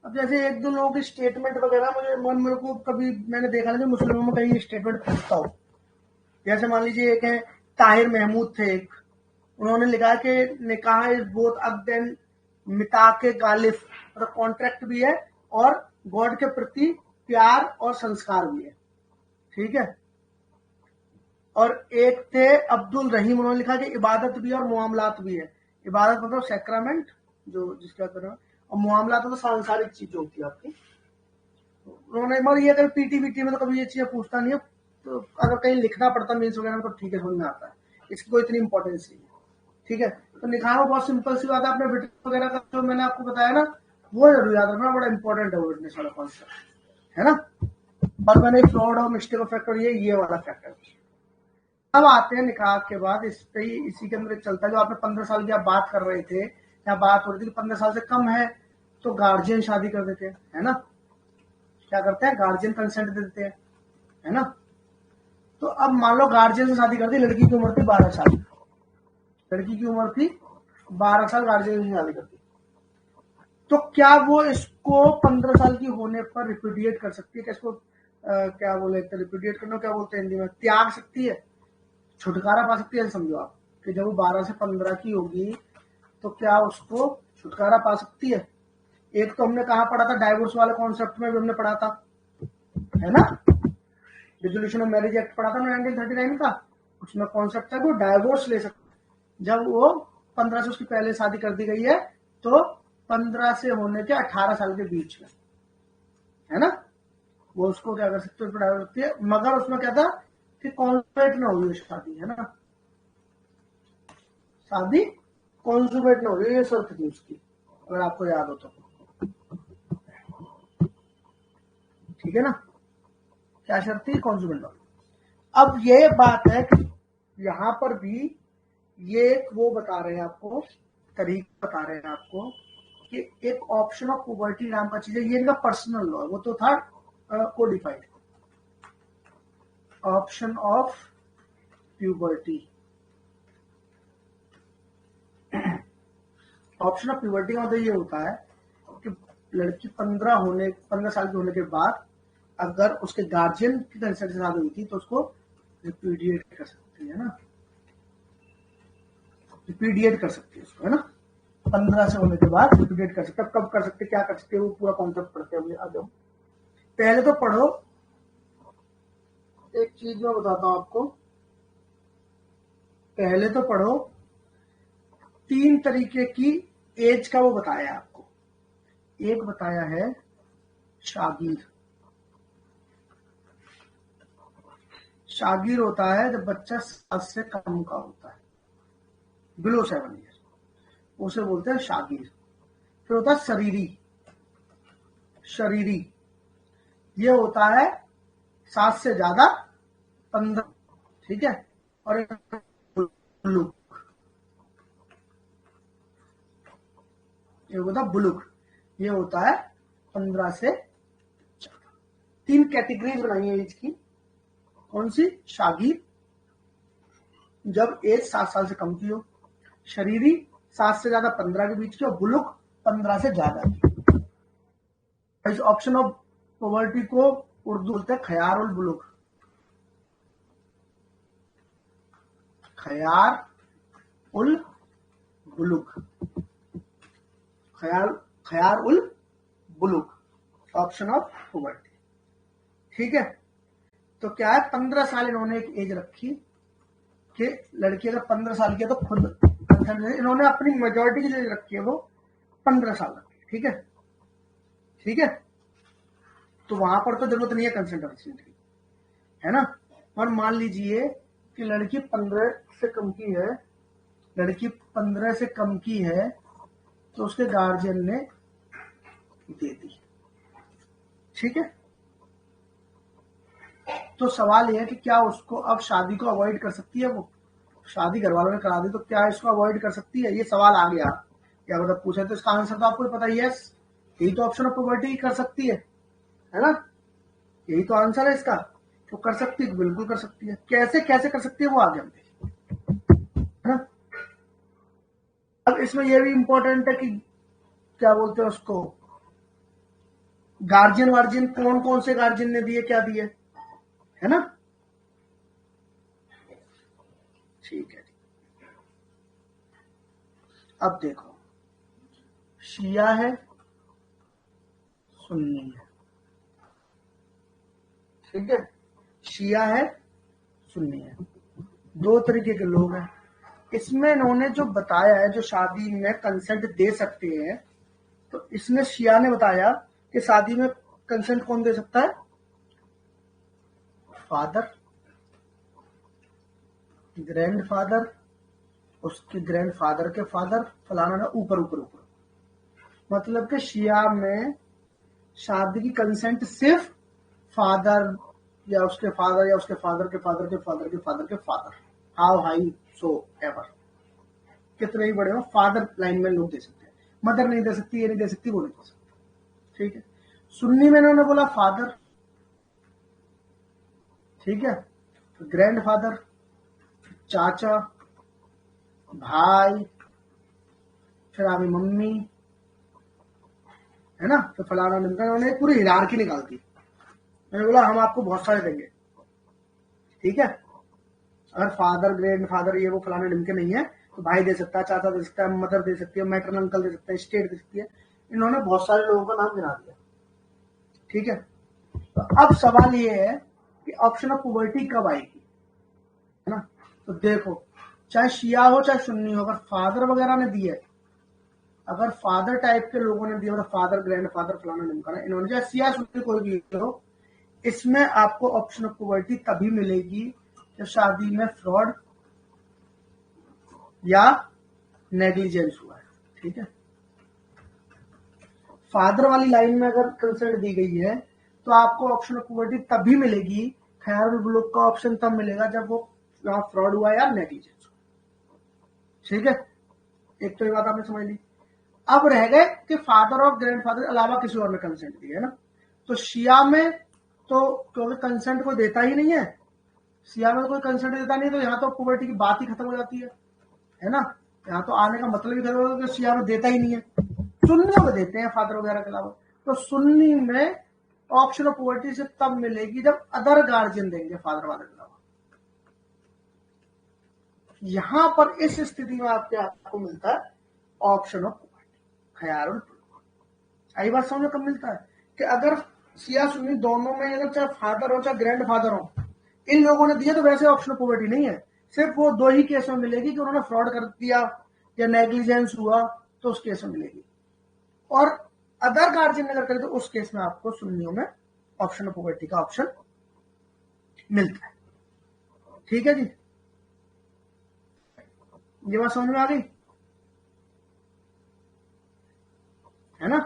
अब जैसे एक दो लोगों की स्टेटमेंट वगैरह मेरे को कभी मैंने देखा नहीं मुस्लिमों में कहीं स्टेटमेंट पूछता हो। जैसे मान लीजिए एक है ताहिर महमूद थे, एक उन्होंने लिखा कि निकाह इज बोथ अक्द एंड मिता के गालिफ, मतलब कॉन्ट्रैक्ट भी है और गॉड के प्रति प्यार और संस्कार भी है। ठीक है, और एक थे अब्दुल रहीम, उन्होंने लिखा कि इबादत भी और मुआमलात भी है। इबादत मतलब सैक्रामेंट जो जिसका करो, और मुआमलात तो सांसारिक चीज होती है आपकी। उन्होंने मगर ये कभी पीटी वीटी में तो कभी ये चीजें पूछता नहीं है, तो अगर कहीं लिखना पड़ता मीन्स वगैरह में तो ठीक है, समझ में आता है, इसकी कोई इतनी इंपॉर्टेंस नहीं है। ठीक है, तो निकाह में बहुत सिंपल सी बात है, आपने विटनेस वगैरह का जो मैंने आपको बताया ना, वो जरूर याद रखना, बड़ा इंपॉर्टेंट है विटनेस वाला कॉन्सेप्ट, है ना। और मैंने फ्रॉड और मिस्टेक ऑफ फैक्टर ये वाला फैक्टर। अब आते हैं निकाह के बाद, इस पे इसी के अंदर चलता है जो आपने 15 साल की आप बात कर रहे थे, या बात हो रही थी कि 15 साल से कम है तो गार्जियन शादी कर देते हैं, है ना। क्या करते हैं? गार्जियन कंसेंट दे देते हैं, है ना। तो अब मान लो गार्जियन से शादी कर दी, लड़की की उम्र थी 12 साल, लड़की की उम्र थी 12 साल, गार्जियन से शादी कर दी, तो क्या वो इसको 15 साल की होने पर रिप्यूडिएट कर सकती है? क्या इसको क्या बोले, रिप्यूडिएट करना क्या बोलते हैं हिंदी में, त्याग सकती है, छुटकारा पा सकती है? समझो आप कि जब वो 12 से 15 की होगी तो क्या उसको छुटकारा पा सकती है? एक तो हमने कहा पढ़ा था डाइवोर्स वाले कॉन्सेप्ट में भी हमने पढ़ा था, है ना, डिसोल्यूशन ऑफ मैरिज एक्ट पढ़ा था 1939 का, उसमें कॉन्सेप्ट था कि वो डाइवोर्स ले सकते जब वो 15 से उसकी पहले शादी कर दी गई है, तो 15 से होने के 18 साल के बीच में, है ना, वो उसको क्या कर सकते हैं, डाइवोर्स सकती है, मगर उसमें क्या था कि कॉन्सुमेट ना हुई शादी, है ना, शादी कॉन्सुमेट ना हुई, ये शर्त थी उसकी, अगर आपको याद हो तो। ठीक है ना, क्या शर्त थी? कॉन्सुमेट ना। अब ये बात है कि यहां पर भी ये वो बता रहे हैं आपको, तरीका बता रहे हैं आपको कि एक ऑप्शन ऑफ पुबर्टी नाम का चीज है, ये इनका पर्सनल लॉ है, वो तो था codified. Option of puberty, option of puberty का मतलब ये होता है कि लड़की 15 साल की होने के बाद अगर उसके गार्जियन की कंसेंट से शादी हुई थी तो उसको रिपीडिएट कर सकती है ना, रिपीडिएट कर सकती है उसको, है ना। 15 से होने के बाद रिपीडिएट कर सकते, कब कर सकते, क्या कर सकते, वो पूरा कॉन्सेप्ट पढ़ते हैं आगे। पहले तो पढ़ो, एक चीज मैं बताता हूं आपको, पहले तो पढ़ो 3 तरीके की एज का वो बताया है आपको। एक बताया है शागीर, शागीर होता है जब बच्चा 7 से कम का होता है, बिलो 7 ईयर, उसे बोलते हैं शागीर। फिर होता है शरीरी, शरीरी ये होता है 7 से ज्यादा 15, ठीक है। और बुलुक, ये होता बुलुक, ये होता है 15 से 3 कैटेगरीज बनाई है एज की। कौन सी? शागीर जब एज 7 साल से कम की हो, शरीरी 7 से ज्यादा 15 के बीच की, और बुलुक 15 से ज्यादा की। इस ऑप्शन ऑफ पॉवर्टी को उर्दू बोलते हैं खयार उल बुलुक, खयार उल बुलुक, खयार उल बुलुक, ऑप्शन ऑफ पॉवर्टी, ठीक है। तो क्या है, 15 साल इन्होंने एक एज रखी कि लड़की अगर 15 साल की है तो खुद इन्होंने अपनी मेजोरिटी की एज रखी है वो 15 साल रखी, ठीक है, ठीक है। तो वहां पर तो जरूरत नहीं है कंसेंट की, है ना। और मान लीजिए कि लड़की 15 से कम की है, लड़की 15 से कम की है, तो उसके गार्जियन ने दे दी, ठीक है। तो सवाल यह है कि क्या उसको अब शादी को अवॉइड कर सकती है, वो शादी घर वालों ने करा दी तो क्या इसको अवॉइड कर सकती है, ये सवाल आ गया। क्या मतलब पूछा, तो इसका आंसर तो आपको पता ही है, यही तो ऑप्शन ऑफ पॉवर्टी कर सकती है ना, यही तो आंसर है इसका। तो कर सकती है, बिल्कुल कर सकती है। कैसे कैसे कर सकती है वो आगे हम देखेंगे, है ना। अब इसमें यह भी इंपॉर्टेंट है कि क्या बोलते हैं उसको, गार्जियन वार्जियन कौन कौन से गार्जियन ने दिए, क्या दिए, है ना, ठीक है। अब देखो, शिया है, सुन्नी है, ठीक है, शिया है, सुन्नी है, 2 तरीके के लोग हैं। इसमें इन्होंने जो बताया है, जो शादी में कंसेंट दे सकते हैं, तो इसमें शिया ने बताया कि शादी में कंसेंट कौन दे सकता है, फादर, ग्रैंडफादर, उसके ग्रैंडफादर के फादर, फलाना ना, ऊपर ऊपर ऊपर। मतलब कि शिया में शादी की कंसेंट सिर्फ फादर या उसके फादर या उसके फादर के फादर के फादर के फादर के father, how high so ever, कितने ही बड़े हो, फादर लाइन में लोग दे सकते हैं। मदर नहीं दे सकती, ये नहीं दे सकती, वो नहीं दे सकती, ठीक है। सुन्नी में इन्होंने बोला फादर, ठीक है, तो ग्रैंडफादर, चाचा, भाई, फिर आगे मम्मी, है ना, तो फलाना निमका, उन्होंने पूरी हिरार्की निकाल दी। मैंने बोला हम आपको बहुत सारे देंगे, ठीक है। अगर फादर ग्रैंड फादर ये वो फलाना निमके नहीं है तो भाई दे सकता है, चाचा दे सकता है, मदर दे सकती है, मैटरनल अंकल दे सकता है, स्टेट दे सकती है। इन्होंने बहुत सारे लोगों का नाम गिना दिया, ठीक है। तो अब सवाल ये है कि ऑप्शन ऑफ पॉवर्टी कब आएगी, है ना। तो देखो, चाहे शिया हो चाहे सुन्नी हो, अगर फादर वगैरह ने दिए, अगर फादर टाइप के लोगों ने दिया, मतलब फादर ग्रैंड फादर फलाना निमका, इन्होंने चाहे शिया सुन्नी कोई भी हो, इसमें आपको ऑप्शन ऑफ पॉवर्टी तभी मिलेगी जब शादी में फ्रॉड या नेग्लिजेंस हुआ है, ठीक है। फादर वाली लाइन में अगर कंसेंट दी गई है तो आपको ऑप्शन ऑफ पॉवर्टी तभी मिलेगी, खैर ब्लॉक का ऑप्शन तब मिलेगा जब वो वहां फ्रॉड हुआ या नेग्लिजेंस हुआ, ठीक है। एक तो ये बात आपने समझ ली। अब रह गए कि फादर और ग्रैंडफादर के अलावा किसी और ने कंसेंट दिया है ना, तो शिया में तो क्योंकि कंसेंट कोई देता ही नहीं है, शिया में कोई कंसेंट देता नहीं, तो यहाँ तो पुबर्टी की बात ही खत्म हो जाती है ना, यहाँ तो आने का मतलब ही खत्म हो जाता है, शिया में देता ही नहीं है, सुन्नियों में देते हैं फादर वगैरह के अलावा। तो सुन्नी में ऑप्शन ऑफ पुबर्टी से तब मिलेगी जब अदर गार्जियन देंगे फादर वाले के अलावा। यहां पर इस स्थिति में आपको मिलता है ऑप्शन ऑफ पुबर्टी, खयारुल पुबर्टी। आई बात समझो कब मिलता है कि अगर शिया सुन्नी दोनों में अगर चाहे फादर हो चाहे ग्रैंड फादर हो, इन लोगों ने दिया तो वैसे ऑप्शन ऑफ पुबर्टी नहीं है, सिर्फ वो दो ही केस में मिलेगी कि उन्होंने फ्रॉड कर दिया या नेग्लिजेंस हुआ तो उस केस में मिलेगी, और अदर गार्जियन अगर करे तो उस केस में आपको सुन्नियों में ऑप्शन ऑफ पुबर्टी का ऑप्शन मिलता है। ठीक है जी, ये बात समझ में आ गई है ना,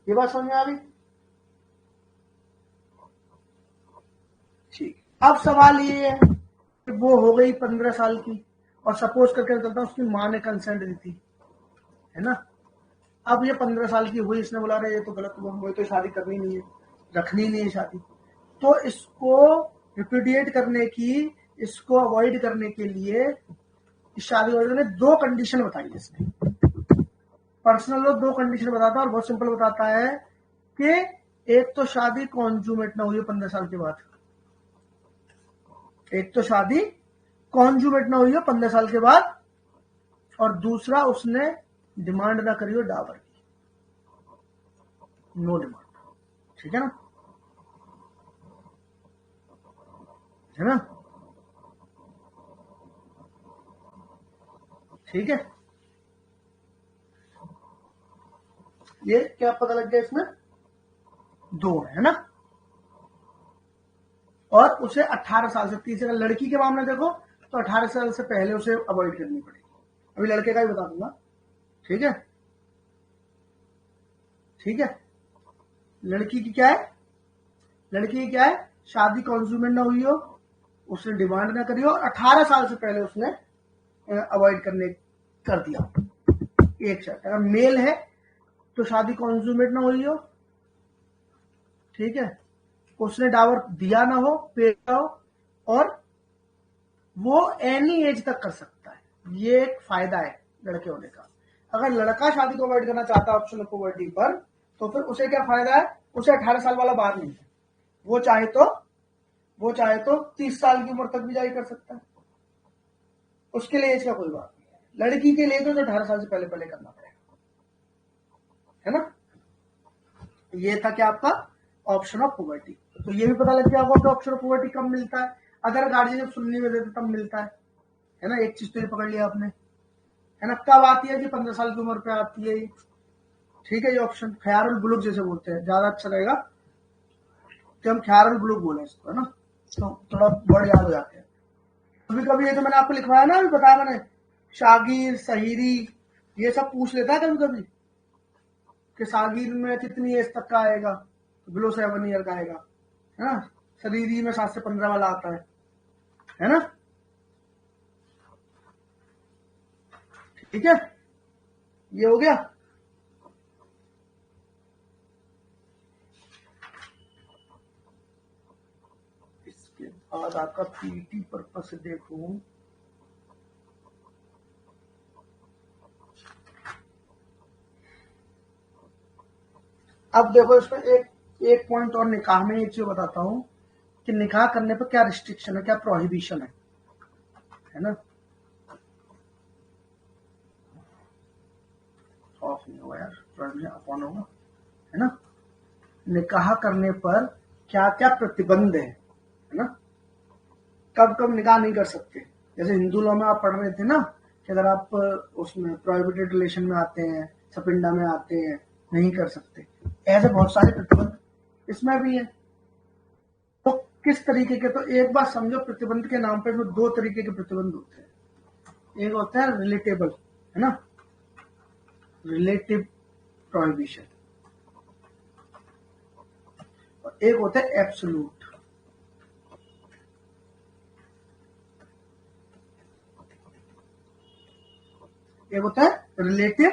ये बात समझ में आ गई। ठीक, अब सवाल ये है कि वो हो गई 15 साल की, और सपोज करके चलता उसकी माँ ने कंसेंट दी थी, है ना, अब ये 15 साल की हुई, इसने बोला रहे ये तो गलत हुआ, मुझे तो शादी करनी नहीं है, रखनी नहीं है शादी, तो इसको रिप्यूडिएट करने की, इसको अवॉइड करने के लिए शादी वाले ने दो कंडीशन बताई है इसने, पर्सनल लॉ दो कंडीशन बताता है और बहुत सिंपल बताता है कि एक तो शादी कॉन्जुमेट ना हुई 15 साल के बाद, एक तो शादी कॉन्जुमेट ना हुई है 15 साल के बाद, और दूसरा उसने डिमांड ना करी हो डावर की, नो डिमांड, ठीक है ना, है ना, ठीक है, ये क्या पता लग गया इसमें, दो है ना, और उसे 18 साल से 30, अगर लड़की के मामले देखो तो 18 साल से पहले उसे अवॉइड करनी पड़ेगी, अभी लड़के का ही बता दूंगा, ठीक है, ठीक है, लड़की की क्या है, लड़की की क्या है, शादी कॉन्ज्यूमेट ना हुई हो, उसने डिमांड ना करी हो, और 18 साल से पहले उसने अवॉइड करने कर दिया, एक शर्त, अगर मेल है तो शादी कॉन्ज्यूमेट ना हुई हो, ठीक है, उसने डावर दिया ना हो, पे ना हो, और वो एनी एज तक कर सकता है, ये एक फायदा है लड़के होने का। अगर लड़का शादी को अवॉइड करना चाहता है ऑप्शन ऑफ पॉवर्टी पर, तो फिर उसे क्या फायदा है, उसे 18 साल वाला बार नहीं है, वो चाहे तो 30 साल की उम्र तक भी जारी कर सकता है, उसके लिए एज का कोई बात नहीं है, लड़की के लिए तो 18 साल से पहले पहले करना पड़ेगा, है ना, ये था क्या आपका ऑप्शन ऑफ पॉवर्टी। तो ये भी पता लग गया होगा कि ऑप्शन ऑफ पॉवर्टी कब मिलता है, अगर गार्जियन जब सुनने में देते तब मिलता है ना, एक चीज तो ये पकड़ लिया आपने, है ना, कब आती है कि 15 साल की उम्र पे आती है, ठीक है, ये ऑप्शन खयारुल बुलुक जैसे बोलते हैं, ज्यादा अच्छा रहेगा कि हम खयारुल बुलुक बोले इसको, है ना, तो थोड़ा वर्ड याद हो जाते हैं। कभी कभी ये तो मैंने आपको लिखवाया ना, अभी बताया मैंने, शागिर सहीरी ये सब पूछ लेता है कभी कभी कि शागिर में कितनी एज तक का आएगा, तो बिलो 7 ईयर का आएगा, है ना, शरीरी में 7 से 15 वाला आता है ना, ठीक है, ये हो गया। इसके बाद आपका पीटी पर्पस से देखूं, अब देखो इसमें एक पॉइंट और निकाह में एक चीज बताता हूं कि निकाह करने पर क्या रिस्ट्रिक्शन है, क्या प्रोहिबिशन है ना, ऑफ नहीं होगा यार, प्रोहिबिशन अपॉन होगा, है ना, निकाह करने पर क्या क्या प्रतिबंध है ना, कब कब निकाह नहीं कर सकते, जैसे हिंदू लॉ में आप पढ़ रहे थे ना कि अगर आप उसमें प्रोहिबिटेड रिलेशन में आते हैं, सपिंडा में आते हैं, नहीं कर सकते, ऐसे बहुत सारे प्रतिबंध इसमें भी है। तो किस तरीके के, तो एक बात समझो, प्रतिबंध के नाम पर दो तरीके के प्रतिबंध होते हैं, एक होता है रिलेटेबल, है ना, रिलेटिव प्रोहिबिशन, और एक होता है एब्सोल्यूट, एक होता है रिलेटिव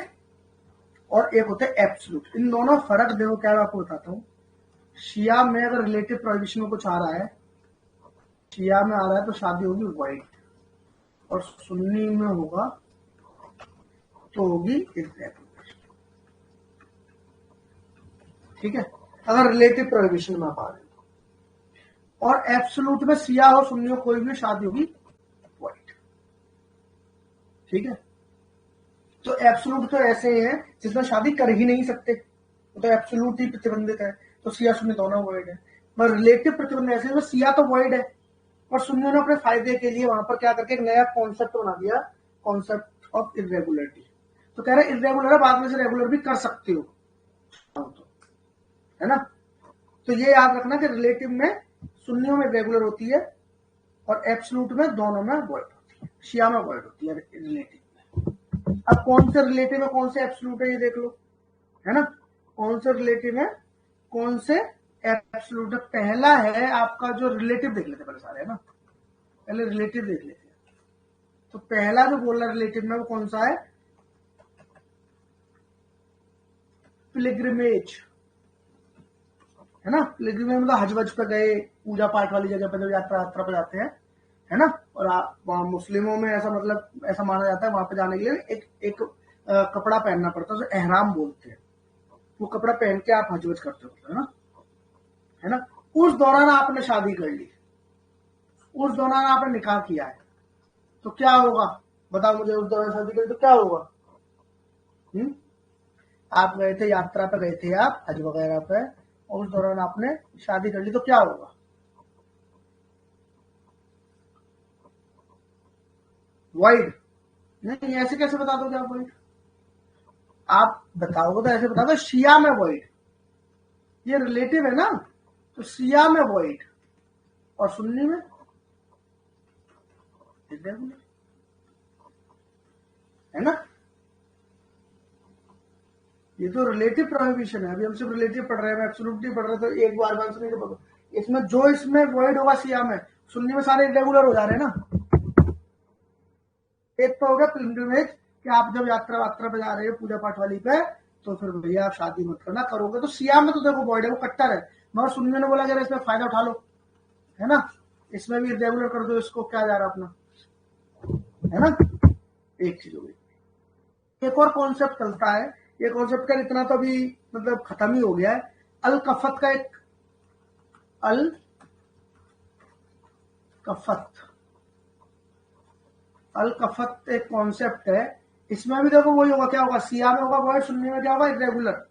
और एक होता है एब्सोल्यूट। इन दोनों फर्क देखो क्या, मैं आपको बताता हूँ। शिया में अगर रिलेटिव प्रोहिबिशन में कुछ आ रहा है, शिया में आ रहा है तो शादी होगी वाइड, और सुन्नी में होगा तो होगी इर्रेगुलर। ठीक है, अगर रिलेटिव प्रोहिबिशन में आप आ रहे हो। और एब्सोल्यूट में शिया हो सुन्नी हो कोई भी शादी होगी वाइड। ठीक है, तो एब्सोल्यूट तो ऐसे ही है जिसमें शादी कर ही नहीं सकते, तो एब्सोल्यूट ही प्रतिबंधित है, तो सिया सुन्नी दोनों वर्ड है। मगर रिलेटिव प्रतिबंध ऐसे है, सिया तो वर्ड है और सुन्नियों ने अपने फायदे के लिए वहां पर क्या करके एक नया कॉन्सेप्ट बना दिया, कॉन्सेप्ट ऑफ इरेगुलरिटी। तो कह रहे इरेगुलर है, बाद में से रेगुलर भी कर सकते हो, तो है ना। तो ये याद रखना कि रिलेटिव में सुन्नियों में रेगुलर होती है और एब्सोल्यूट में दोनों में वर्ड होती है, शिया में वर्ड होती है रिलेटिव में। अब कौन से रिलेटिव है कौन से एब्सोल्यूट है ये देख लो, है ना। कौन से रिलेटिव है कौन से एब्सोल्यूट है। पहला है आपका जो रिलेटिव देख लेते पहले सारे, है ना, पहले रिलेटिव देख लेते हैं। तो पहला जो बोल रहा रिलेटिव में वो कौन सा है, पिलग्रिमेज, है ना। पिलग्रिमेज मतलब हज वज पे गए, पूजा पाठ वाली जगह पे जब यात्रा यात्रा पे जाते हैं, है ना। और वहां मुस्लिमों में ऐसा मतलब ऐसा माना जाता है वहां पे जाने के लिए एक कपड़ा पहनना पड़ता है, उसे एहराम बोलते हैं। वो कपड़ा पहन के आप हज वज करते हो, है ना। उस दौरान आपने शादी कर ली, उस दौरान आपने निकाह किया है, तो क्या होगा बताओ मुझे। उस दौरान शादी करी तो क्या होगा। आप गए थे यात्रा पे, गए थे आप हज वगैरह पे, और उस दौरान आपने शादी कर ली तो क्या होगा, वाइड। नहीं ऐसे कैसे बता दोगे आप वाइड, आप बताओगे तो ऐसे बता दो शिया में वाइड, ये रिलेटिव है ना, तो शिया में वाइड और सुन्नी में है ना। ये तो रिलेटिव प्रोहिबिशन है, अभी हम सिर्फ रिलेटिव पढ़ रहे हैं, एब्सोल्यूट नहीं पढ़ रहे, तो एक बार आंसर नहीं पढ़ो। इसमें जो इसमें वर्ड होगा सिया में, सुन्नी में सारे इरेगुलर हो जा रहे हैं ना। एक तो हो गया पिलग्रिमेज कि आप जब यात्रा वात्रा पे जा रहे हो पूजा पाठ वाली पे, तो फिर भैया आप शादी मत करना, करोगे तो सिया में तो देखो वर्ड है वो कट्टर है, मगर सुन्नी ने बोला कि इसमें फायदा उठा लो, है ना, इसमें भी इरेगुलर कर दो, इसको क्या जा रहा अपना, है ना। एक चीज हो गई। एक और कॉन्सेप्ट चलता है, ये कॉन्सेप्ट का इतना तो अभी मतलब खत्म ही हो गया है। अल कफत का एक अल कफत, अल कफत एक कॉन्सेप्ट है। इसमें भी देखो वही होगा, क्या होगा सिया में होगा वर्ड, सुन्नी में क्या होगा इरेगुलर।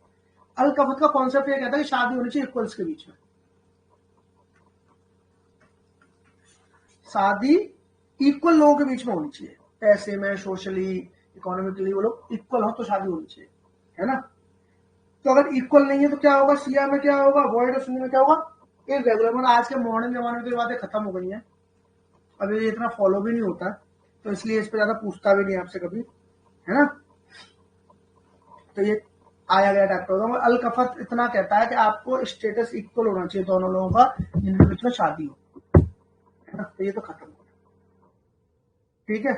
अल कफत का कॉन्सेप्ट ये कहता है कि शादी होनी चाहिए इक्वल्स के बीच में, शादी इक्वल लोगों के बीच में होनी चाहिए, पैसे में सोशली इकोनॉमिकली वो लोग इक्वल हो तो शादी होनी चाहिए, है ना। तो अगर इक्वल नहीं है तो क्या होगा, सिया में क्या होगा वर्ड और सुन्नी में क्या होगा इरेगुलर। मतलब आज के मॉडर्न जमाने में तो ये बातें खत्म हो गई हैं, अभी ये इतना फॉलो भी नहीं होता, तो इसलिए इस पर ज्यादा पूछता भी नहीं आपसे कभी, है ना। तो ये आया गया टाइप का। अल कफत इतना कहता है कि आपको स्टेटस इक्वल होना चाहिए दोनों लोगों का जिनके बीच में शादी हो, है ना। तो ये तो खत्म हो, ठीक है।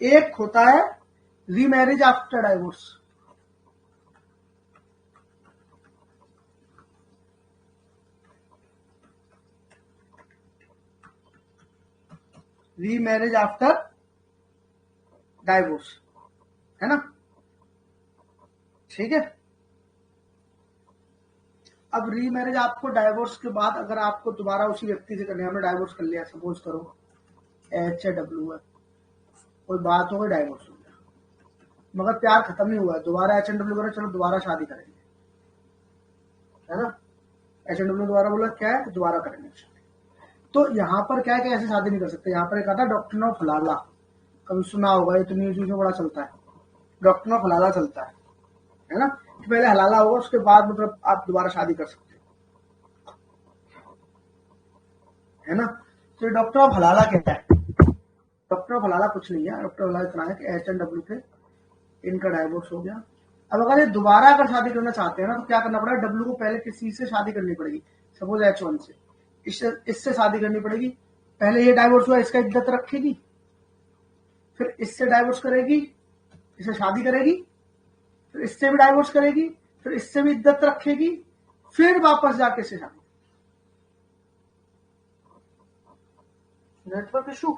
एक होता है remarriage after divorce, remarriage after divorce, है ना, ठीक है। अब रीमैरिज आपको डाइवोर्स के बाद अगर आपको दोबारा उसी व्यक्ति से करने, हमने डाइवोर्स कर लिया सपोज करो, एच है डब्ल्यू है, कोई बात हो गई डाइवोर्स हो गया, मगर प्यार खत्म नहीं हुआ है, दोबारा एच एंड डब्ल्यू करें, चलो दोबारा शादी करेंगे, है ना। एच एंड डब्ल्यू दोबारा बोला क्या है, दोबारा करेंगे शादी। तो यहाँ पर क्या है कि ऐसे शादी नहीं कर सकते। यहाँ पर एक आता है डॉक्ट्रिन ऑफ हलाला, कभी सुना होगा, ये तो न्यूज में बड़ा चलता है, डॉक्ट्रिन ऑफ हलाला चलता है ना। कि पहले हलाला होगा उसके बाद मतलब आप दोबारा शादी कर सकते हो, है ना। तो डॉक्टर ऑफ हलाला कहता है, डॉक्टर ऑफ हलाला कुछ नहीं है, डॉक्टर हलाला इतना है कि एच एंड डब्ल्यू थे, इनका डाइवोर्स हो गया। अब अगर ये दोबारा अगर शादी करना चाहते हैं ना, तो क्या करना पड़ेगा, डब्ल्यू को पहले किसी से शादी करनी पड़ेगी, सपोज H1 से, इससे शादी करनी पड़ेगी। पहले ये डाइवोर्स हुआ, इसका इज्जत रखेगी, फिर इससे डाइवोर्स करेगी, इससे शादी करेगी, फिर इससे भी डाइवोर्स करेगी, फिर इससे भी इद्दत रखेगी, फिर वापस जाके इससे शादी। नेटवर्क इशू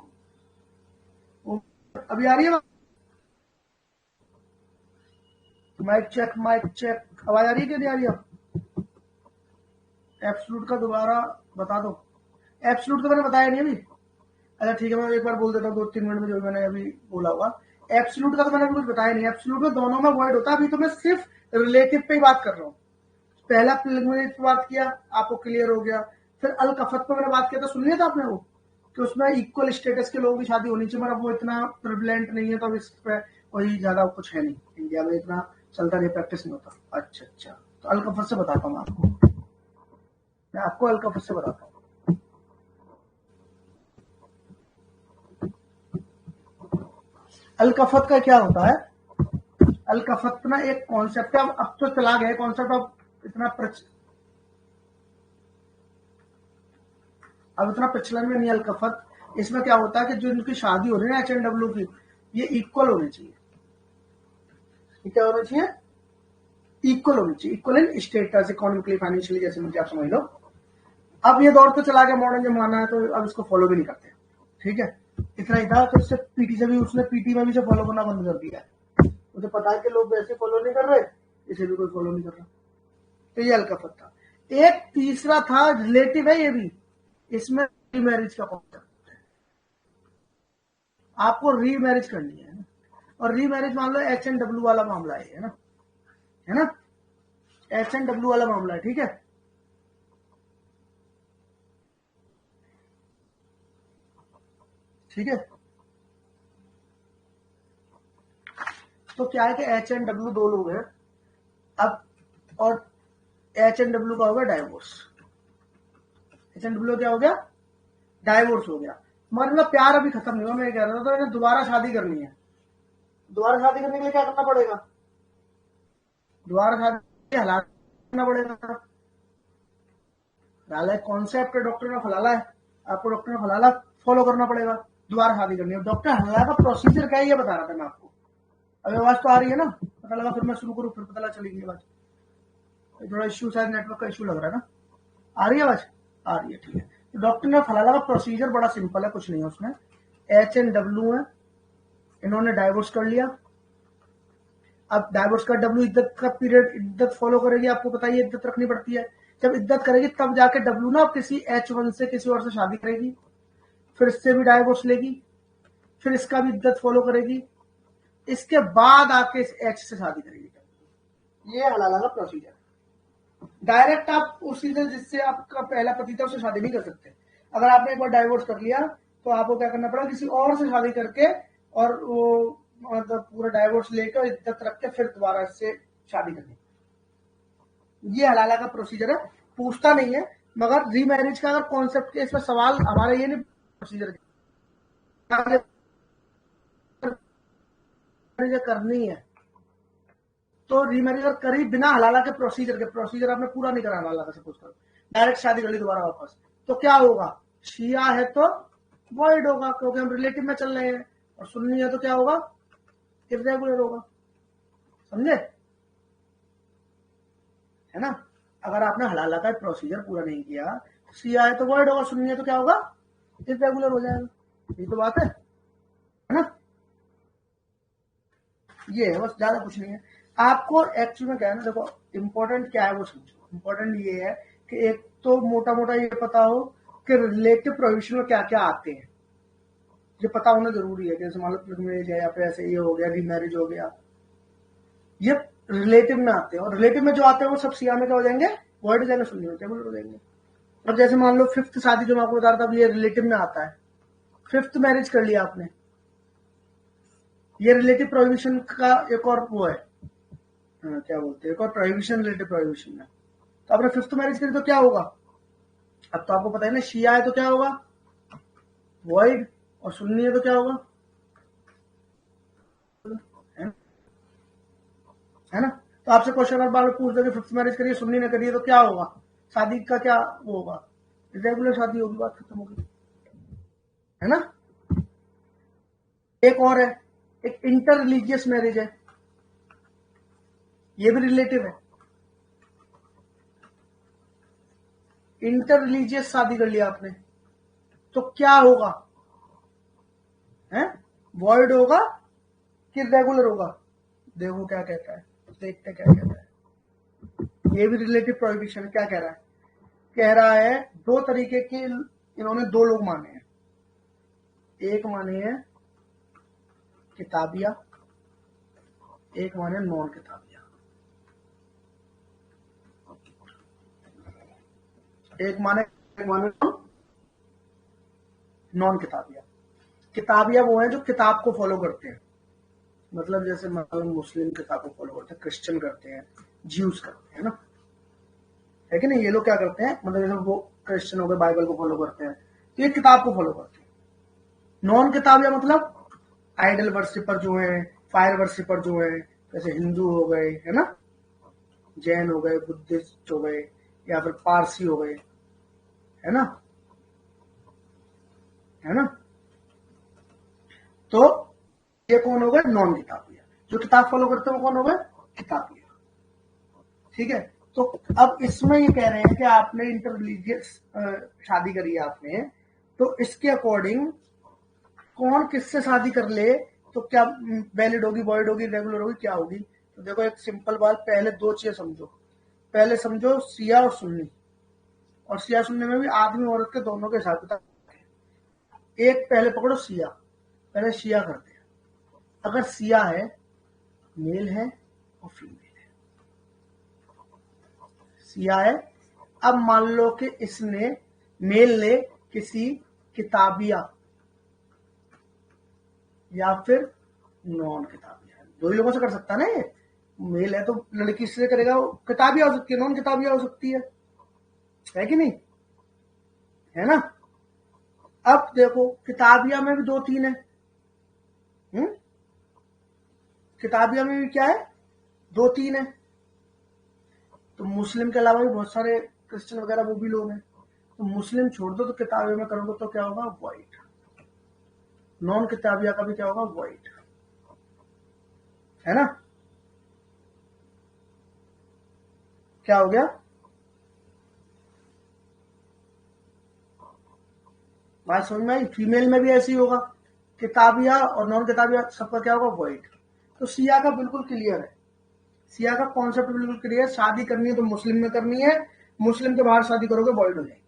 अभी आ रही है? माइक चेक, माइक चेक, आवाज आ रही है क्या नहीं आ रही? अब एब्सोल्यूट का दोबारा बता दो। एब्सोल्यूट तो मैंने बताया नहीं अभी। अच्छा ठीक है, मैं एक बार बोल देता हूँ 2-3 मिनट में जो मैंने अभी बोला हुआ। एब्सोल्यूट का तो मैंने कुछ बताया नहीं। एब्सोल्यूट में दोनों में वर्ड होता है। अभी तो मैं सिर्फ रिलेटिव पे ही बात कर रहा हूँ। पहला प्रिलिमिनरी पे बात किया, आपको क्लियर हो गया। फिर अल कफत पे मैंने बात किया था, सुन लिया था आपने वो, कि उसमें इक्वल स्टेटस के लोगों की शादी होनी चाहिए, मगर वो इतना प्रिवलेंट नहीं है, तो अब इस पे वही ज्यादा कुछ है नहीं, इंडिया में इतना चलता नहीं, प्रैक्टिस नहीं होता। अच्छा अच्छा, तो अल कफत से बताता हूँ आपको, मैं आपको अल कफत से बताता हूँ। अल कफत का क्या होता है? अल कफत ना एक कॉन्सेप्ट है, अब तो चला गया कॉन्सेप्ट, अब इतना प्रचलन में नहीं अल कफत। इसमें क्या होता है कि जो इनकी शादी हो रही है ना HNW की, ये इक्वल होनी चाहिए। ये क्या होना चाहिए? इक्वल होनी चाहिए, equal in status, economically, financially, जैसे मुझे आप समझ लो। अब ये दौर तो चला गया, मॉडर्न जमाना है, तो अब इसको फॉलो भी नहीं करते। ठीक है, इतना ही था। तो उससे पीटी से भी, उसने पीटी में भी से फॉलो करना बंद कर दिया है। मुझे पता है कि लोग वैसे फॉलो नहीं कर रहे, इसे भी कोई फॉलो नहीं कर रहा। तो ये अलकफत था। एक तीसरा था, रिलेटिव है ये भी, इसमें रीमैरिज का कॉन्सेप्ट है। आपको रीमैरिज करनी है ना, और रीमैरिज मान लो HNW वाला मामला है ना, है ना, HNW वाला मामला है। ठीक है, ठीक है। तो क्या है कि HNW दो लोग हैं अब, और HNW का हो गया डाइवोर्स। HNW क्या हो गया? डाइवोर्स हो गया। मगर इनका प्यार अभी खत्म नहीं हुआ, मैं कह रहा था, तो इन्हें दोबारा शादी करनी है। दोबारा शादी करने के लिए क्या करना पड़ेगा? दोबारा शादी हलाल करना पड़ेगा। हलाला एक कॉन्सेप्ट है, डॉक्टर ने फलाला है, आपको डॉक्टर ने फलाला फॉलो करना पड़ेगा। दोबारा शादी करनी है। डॉक्टर हलाला का प्रोसीजर क्या है ये बता रहा था मैं आपको। अभी आवाज तो आ रही है ना? पता लगा फिर मैं शुरू करूँ, फिर पता चलेगी आवाज। थोड़ा इश्यू, शायद नेटवर्क का इश्यू लग रहा है ना। आ रही है आवाज? आ रही है, ठीक है। तो डॉक्टर ने फलाला का प्रोसीजर बड़ा सिंपल है, कुछ नहीं है उसमें। HNW है, इन्होंने डाइवोर्स कर लिया। अब डाइवोर्स का W इद्दत का पीरियड, इद्दत फॉलो करेगी, आपको पता ही इद्दत रखनी पड़ती है। जब इद्दत करेगी तब जाके W ना किसी H1 से किसी और से शादी करेगी, फिर इससे भी डाइवोर्स लेगी, फिर इसका भी इद्दत फॉलो करेगी, इसके बाद आके इस H से शादी करेगी। ये हलाला का प्रोसीजर। डायरेक्ट आप उसी से जिससे आपका पहला पति था उससे शादी नहीं कर सकते। अगर आपने एक बार डाइवोर्स कर लिया तो आपको क्या करना पड़ेगा? किसी और से शादी करके, और वो मतलब पूरा डाइवोर्स लेकर इद्दत रख के फिर दोबारा इससे शादी करनी। ये हलाला का प्रोसीजर है, पूछता नहीं है। मगर रीमैरिज का अगर कॉन्सेप्ट के इसमें सवाल हमारा ये नहीं प्रोसीजर करनी है, तो रीमैरिज अगर करी बिना हलाला के प्रोसीजर आपने पूरा नहीं करा, हलाला का सपोज करो, डायरेक्ट शादी कर ली दोबारा वापस, तो क्या होगा? शिया है तो वॉइड होगा, क्योंकि हम रिलेटिव में चल रहे हैं, और सुन्नी है तो क्या होगा? इर्रेगुलर होगा। समझे? है ना? अगर आपने हलाला का प्रोसीजर पूरा नहीं किया, शिया है तो वॉइड होगा, सुन्नी है तो क्या होगा? इर्रेगुलर हो जाएगा। ये तो बात है ना? ये है बस, ज्यादा कुछ नहीं है। आपको एक्चुअली में क्या है ना, देखो इंपॉर्टेंट क्या है वो समझो। इंपॉर्टेंट ये है कि एक तो मोटा मोटा ये पता हो कि रिलेटिव प्रोविजन में क्या क्या आते हैं, ये पता होना जरूरी है। जैसे मान लो प्रिविलेज है, या फिर ऐसे ये हो गया, रीमैरिज हो गया, ये रिलेटिव में आते हैं। और रिलेटिव में जो आते हैं वो सब सिया में क्या हो जाएंगे? वर्ड हो जाएंगे, सुनने टेबल हो जाएंगे। अब जैसे मान लो फिफ्थ शादी जो मैं आपको बता रहा था, ये रिलेटिव में आता है। फिफ्थ मैरिज कर लिया आपने, ये रिलेटिव प्रोहिबिशन का एक और वो है, क्या बोलते हैं, एक और प्रोहिबिशन, रिलेटिव प्रोहिबिशन है। तो आपने फिफ्थ मैरिज करी तो क्या होगा? अब तो आपको पता है ना, शिया है तो क्या होगा? वॉइड। और सुन्नी है तो क्या होगा? है ना? तो आपसे क्वेश्चन अगर बार पूछ दो कि फिफ्थ मैरिज करिए, सुन्नी ने करिए, तो क्या होगा? शादी का क्या वो होगा? रेगुलर शादी होगी, बात खत्म होगी। है ना? एक और है, एक इंटर रिलीजियस मैरिज है, ये भी रिलेटिव है। इंटर रिलीजियस शादी कर लिया आपने तो क्या होगा, है वॉइड होगा कि रेगुलर होगा? देखो क्या कहता है, देखते क्या कहता है। ये भी रिलेटिव प्रोहिबिशन क्या कह रहा है? कह रहा है दो तरीके के इन्होंने दो लोग माने हैं, एक माने हैं किताबिया, एक माने नॉन किताबिया। एक माने नॉन किताबिया। किताबिया वो है जो किताब को फॉलो करते हैं, मतलब जैसे मतलब मुस्लिम किताब को फॉलो करते हैं, क्रिश्चियन करते हैं, ज्यूस करते हैं ना, है कि नहीं? ये लोग क्या करते हैं, मतलब जैसे वो क्रिश्चियन हो गए बाइबल को फॉलो करते हैं, तो ये किताब को फॉलो करते हैं। नॉन किताबिया मतलब आइडल वर्शिपर जो है, फायर वर्शिपर जो है, जैसे हिंदू हो गए, है ना, जैन हो गए, बुद्धिस्ट हो गए, या फिर पारसी हो गए, है ना, है ना। तो ये कौन हो गए? नॉन किताबिया। जो किताब फॉलो करते हैं वो कौन हो गए? किताबिया। ठीक है, तो अब इसमें ये कह रहे हैं कि आपने इंटर रिलीजियस शादी करी है आपने, तो इसके अकॉर्डिंग कौन किससे शादी कर ले तो क्या वैलिड होगी, वॉइड होगी, रेगुलर होगी, क्या होगी? तो देखो एक सिंपल बात, पहले दो चीजें समझो। पहले समझो शिया और सुन्नी, और शिया सुन्नी में भी आदमी औरत के दोनों के हिसाब किताब। एक पहले पकड़ो शिया, पहले शिया करते हैं। अगर शिया है, मेल है और फीमेल है, शिया है। अब मान लो कि इसने मेल ने किसी किताबिया या फिर नॉन किताबिया, दो ही लोगों से कर सकता है ना ये। मेल है तो लड़की से करेगा, किताबिया हो सकती है, नॉन किताबिया हो सकती है कि नहीं, है ना। अब देखो किताबिया में भी दो तीन है, किताबिया में भी क्या है, दो तीन है। तो मुस्लिम के अलावा भी बहुत सारे क्रिश्चियन वगैरह वो भी लोग हैं, तो मुस्लिम छोड़ दो, तो किताबिया में करोगे तो क्या होगा? वाइट। नॉन किताबिया का भी क्या होगा? वाइट, है ना। क्या हो गया? बात समझ में आई? फीमेल में भी ऐसे ही होगा, किताबिया और नॉन किताबिया सबका क्या होगा? वाइट। तो सिया का बिल्कुल क्लियर है, सिया का कॉन्सेप्ट बिल्कुल क्लियर। शादी करनी है तो मुस्लिम में करनी है, मुस्लिम के बाहर शादी करोगे वाइट हो जाएगी।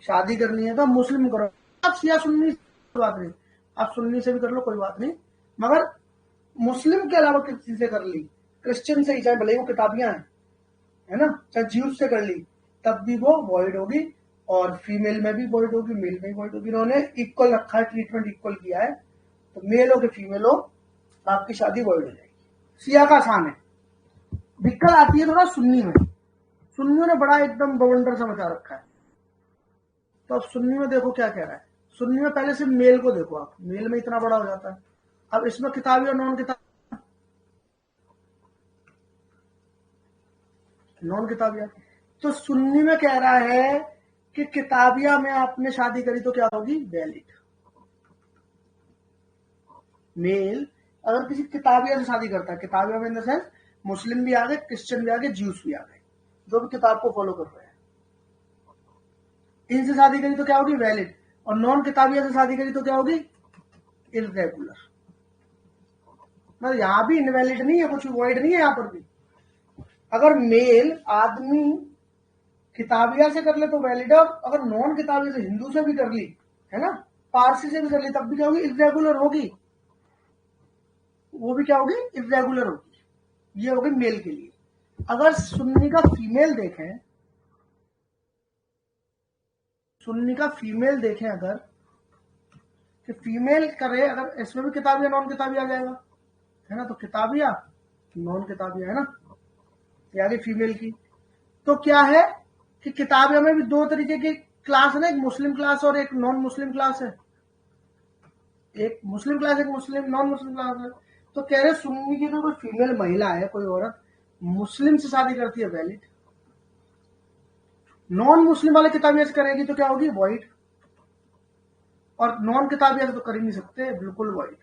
शादी करनी है तो मुस्लिम करो, आप सिया सुन्नी कोई बात नहीं, आप सुन्नी से भी कर लो कोई बात नहीं, मगर मुस्लिम के अलावा किसी से कर ली, क्रिश्चियन से ही, चाहे भले वो किताबियां हैं, है ना, चाहे ज्यूस से कर ली, तब भी वो वॉइड होगी। और फीमेल में भी वॉइड होगी, मेल में भी वॉइड होगी। इन्होंने इक्वल रखा है, ट्रीटमेंट इक्वल किया है, तो मेल हो के फीमेल हो तो आपकी शादी वॉइड हो जाएगी। सिया का आसान है। दिक्कत आती है थोड़ा सुन्नी में, सुन्नियों ने बड़ा एकदम बवंडर सा मचा रखा है। तो अब सुन्नी में देखो क्या कह रहा है, सुन्नी में पहले सिर्फ मेल को देखो आप, मेल में इतना बड़ा हो जाता है। अब इसमें किताबी और नॉन किताब, नॉन किताबिया। तो सुन्नी में कह रहा है कि किताबिया में आपने शादी करी तो क्या होगी? वैलिड। मेल अगर किसी किताबिया से शादी करता है, किताबिया में इन द सेंस मुस्लिम भी आ गए, क्रिश्चियन भी आ गए, ज्यूस भी आ गए, जो भी किताब को फॉलो कर रहे हैं, इनसे शादी करी तो क्या होगी? वैलिड। और नॉन किताबिया से शादी करी तो क्या होगी? इरेगुलर। मतलब यहां भी इनवैलिड नहीं है, कुछ वॉइड नहीं है यहां पर भी। अगर मेल आदमी किताबिया से कर ले तो वैलिड है, और अगर नॉन किताबिया से, हिंदू से भी कर ली, है ना, पारसी से भी कर ली, तब भी क्या होगी? इरेगुलर होगी। वो भी क्या होगी? इरेगुलर होगी। ये होगी मेल के लिए। अगर सुन्नी का फीमेल देखें, सुन्नी का फीमेल देखें अगर, कि फीमेल करे, अगर इसमें भी किताबिया नॉन किताबिया आ जाएगा, है ना, तो किताबिया नॉन किताबिया, है ना, ये आगे फीमेल की। तो क्या है कि किताबिया में भी दो तरीके की क्लास है ना, एक मुस्लिम क्लास और एक नॉन मुस्लिम क्लास है, एक मुस्लिम क्लास, एक मुस्लिम नॉन मुस्लिम क्लास है। तो कह रहे सुन्नी की तो कोई फीमेल महिला है, कोई औरत मुस्लिम से शादी करती है, वैलिड। नॉन मुस्लिम वाले किताबिया से करेगी तो क्या होगी? वॉइड। और नॉन किताबिया तो कर ही नहीं सकते, बिल्कुल वॉइड।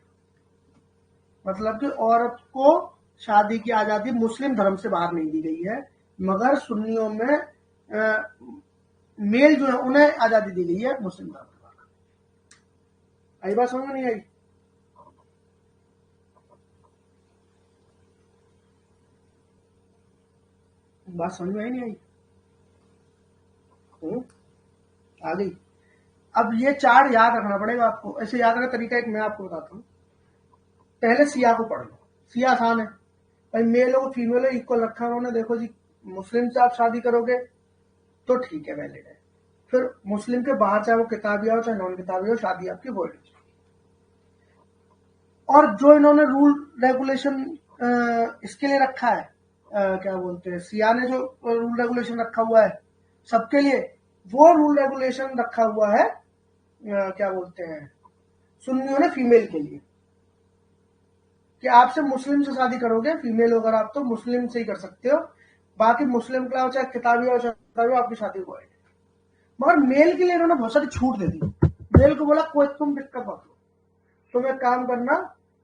मतलब कि औरत को शादी की आजादी मुस्लिम धर्म से बाहर नहीं दी गई है, मगर सुन्नियों में मेल जो है उन्हें आजादी दी गई है मुस्लिम धर्म से बाहर। आई बात समझ में नहीं आई? बात समझ में आई नहीं आई? आ गई। अब ये चार याद रखना पड़ेगा आपको। ऐसे याद रखने का तरीका एक मैं आपको बताता हूँ। पहले सिया को पढ़ लो, सिया आसान है भाई, मेल और फीमेल इक्वल रखा है उन्होंने। देखो जी, मुस्लिम से आप शादी करोगे तो ठीक है, वैलिड है। फिर मुस्लिम के बाहर चाहे वो किताबिया हो चाहे नॉन किताबिया हो, शादी आपकी वॉइड हो। और जो इन्होंने रूल रेगुलेशन इसके लिए रखा है, क्या बोलते हैं, सिया ने जो रूल रेगुलेशन रखा हुआ है सबके लिए, वो रूल रेगुलेशन रखा हुआ है क्या बोलते हैं, सुन्नियों ने फीमेल के लिए, कि आपसे मुस्लिम से शादी करोगे, फीमेल अगर आप तो मुस्लिम से ही कर सकते हो, बाकी मुस्लिम का चाहे किताबिया हो चाहे आपकी शादी को है। मगर मेल के लिए इन्होंने बहुत सारी छूट दे दी। मेल को बोला कोई तुम दिक्कत मत लो, तुम एक काम करना,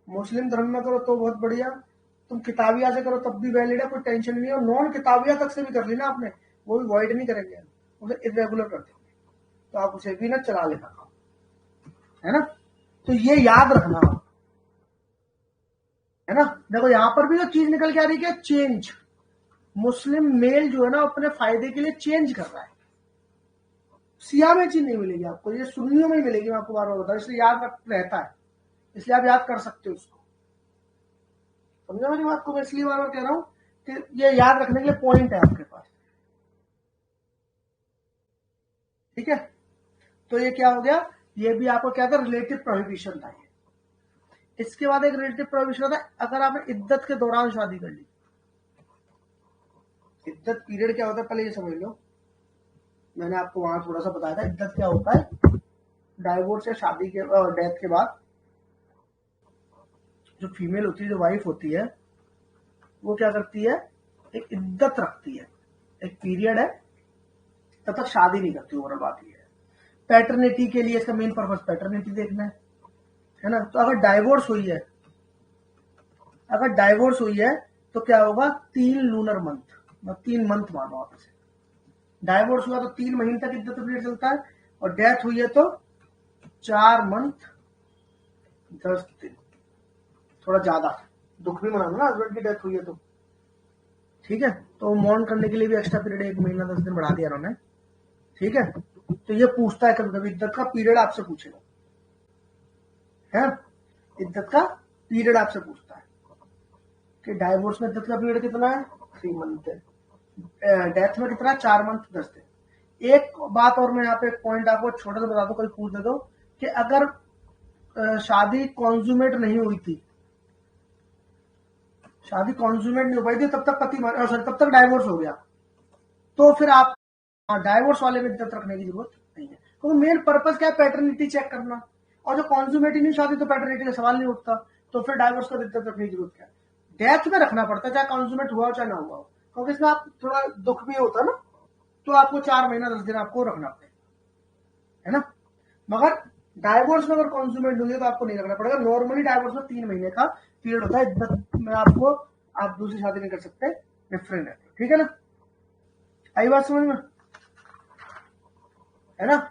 मुस्लिम धर्म में करो तो बहुत बढ़िया, तुम किताबिया से करो तब भी वैलिड है, कोई टेंशन नहीं है, और नॉन किताबिया तक से भी कर ली ना आपने, वो भी वॉइड नहीं करेंगे, उसे इरेगुलर कर देंगे, तो आप उसे भी ना चला लेना, है ना। तो ये याद रखना है ना। देखो यहां पर भी जो चीज निकल के आ रही है, चेंज, मुस्लिम मेल जो है ना अपने फायदे के लिए चेंज कर रहा है। सिया में चीज नहीं मिलेगी आपको, ये सुन्नियों में ही मिलेगी, मैं आपको बार बार बता, इसलिए याद रहता है, इसलिए आप याद कर सकते हो उसको। समझा मेरी बात को? मैं इसलिए बार बार कह रहा हूं कि ये याद रखने के लिए पॉइंट है आपके पास, ठीक है। तो ये क्या हो गया, ये भी आपको क्या था, रिलेटिव प्रोहिबिशन था। इसके बाद एक रिलेटिव प्रोहिबिशन था, अगर आपने इद्दत के दौरान शादी कर ली। इद्दत पीरियड क्या होता है पहले ये समझ लो, मैंने आपको वहां थोड़ा सा बताया था। इद्दत क्या होता है, डाइवोर्स या शादी के डेथ के बाद जो फीमेल होती है, जो वाइफ होती है, वो क्या करती है, एक इद्दत रखती है, एक पीरियड है, तब तक शादी नहीं करती। ओवरऑल बात ये है, पैटर्निटी के लिए इसका मेन पर्पज पैटर्निटी देखना है ना। तो अगर डाइवोर्स हुई है, अगर डाइवोर्स हुई है तो क्या होगा, 3 लूनर मंथ, 3 मंथ मानो आप इसे। डाइवोर्स हुआ तो 3 महीने तक इद्दत पीरियड चलता है, और डेथ हुई है तो 4 मंथ 10 दिन, थोड़ा ज्यादा दुख भी मनाना ना, हस्बैंड की डेथ हुई है तो, ठीक है। तो मॉर्न करने के लिए भी एक्स्ट्रा पीरियड 1 महीना 10 दिन बढ़ा दिया उन्होंने, ठीक है। तो ये पूछता है कभी कभी, इद्दत का पीरियड आपसे पूछेगा, है इद्दत का पीरियड आपसे पूछता है कि डाइवोर्स में इद्दत का पीरियड कितना है, 3 मंथ है, डेथ में कितना, 4 मंथ 10 दिन। एक बात और मैं यहाँ पे एक पॉइंट आपको छोटा सा बता दूं, कल पूछ दे दो, कि अगर शादी कॉन्ज्यूमेट नहीं हुई थी, शादी कॉन्ज्यूमेट नहीं हो पाई थी, तब तक तब तक डाइवोर्स हो गया, तो फिर आप डाइवोर्स वाले में इद्दत रखने की जरूरत नहीं है, क्योंकि मेन पर्पज क्या है, पैटर्निटी चेक करना। और जो कॉन्ज्यूमेट ही नहीं शादी, तो पैटर्निटी का सवाल नहीं उठता, तो फिर डाइवोर्स का इद्दत रखने की जरूरत क्या है। डेथ में रखना पड़ता है, चाहे कॉन्ज्यूमेट हुआ हो चाहे ना हुआ हो, क्योंकि इसमें आप थोड़ा दुख भी होता है ना, तो आपको 4 महीना 10 दिन आपको रखना पड़ेगा, है ना। मगर डाइवोर्स में अगर कॉन्ज्यूमेट हुई है तो आपको नहीं रखना पड़ेगा। नॉर्मली डाइवोर्स में 3 महीने का पीरियड होता है, इद्दत में आपको, आप दूसरी शादी नहीं कर सकते, डिफरेंट है, ठीक है ना। आई बात समझ में, है ना।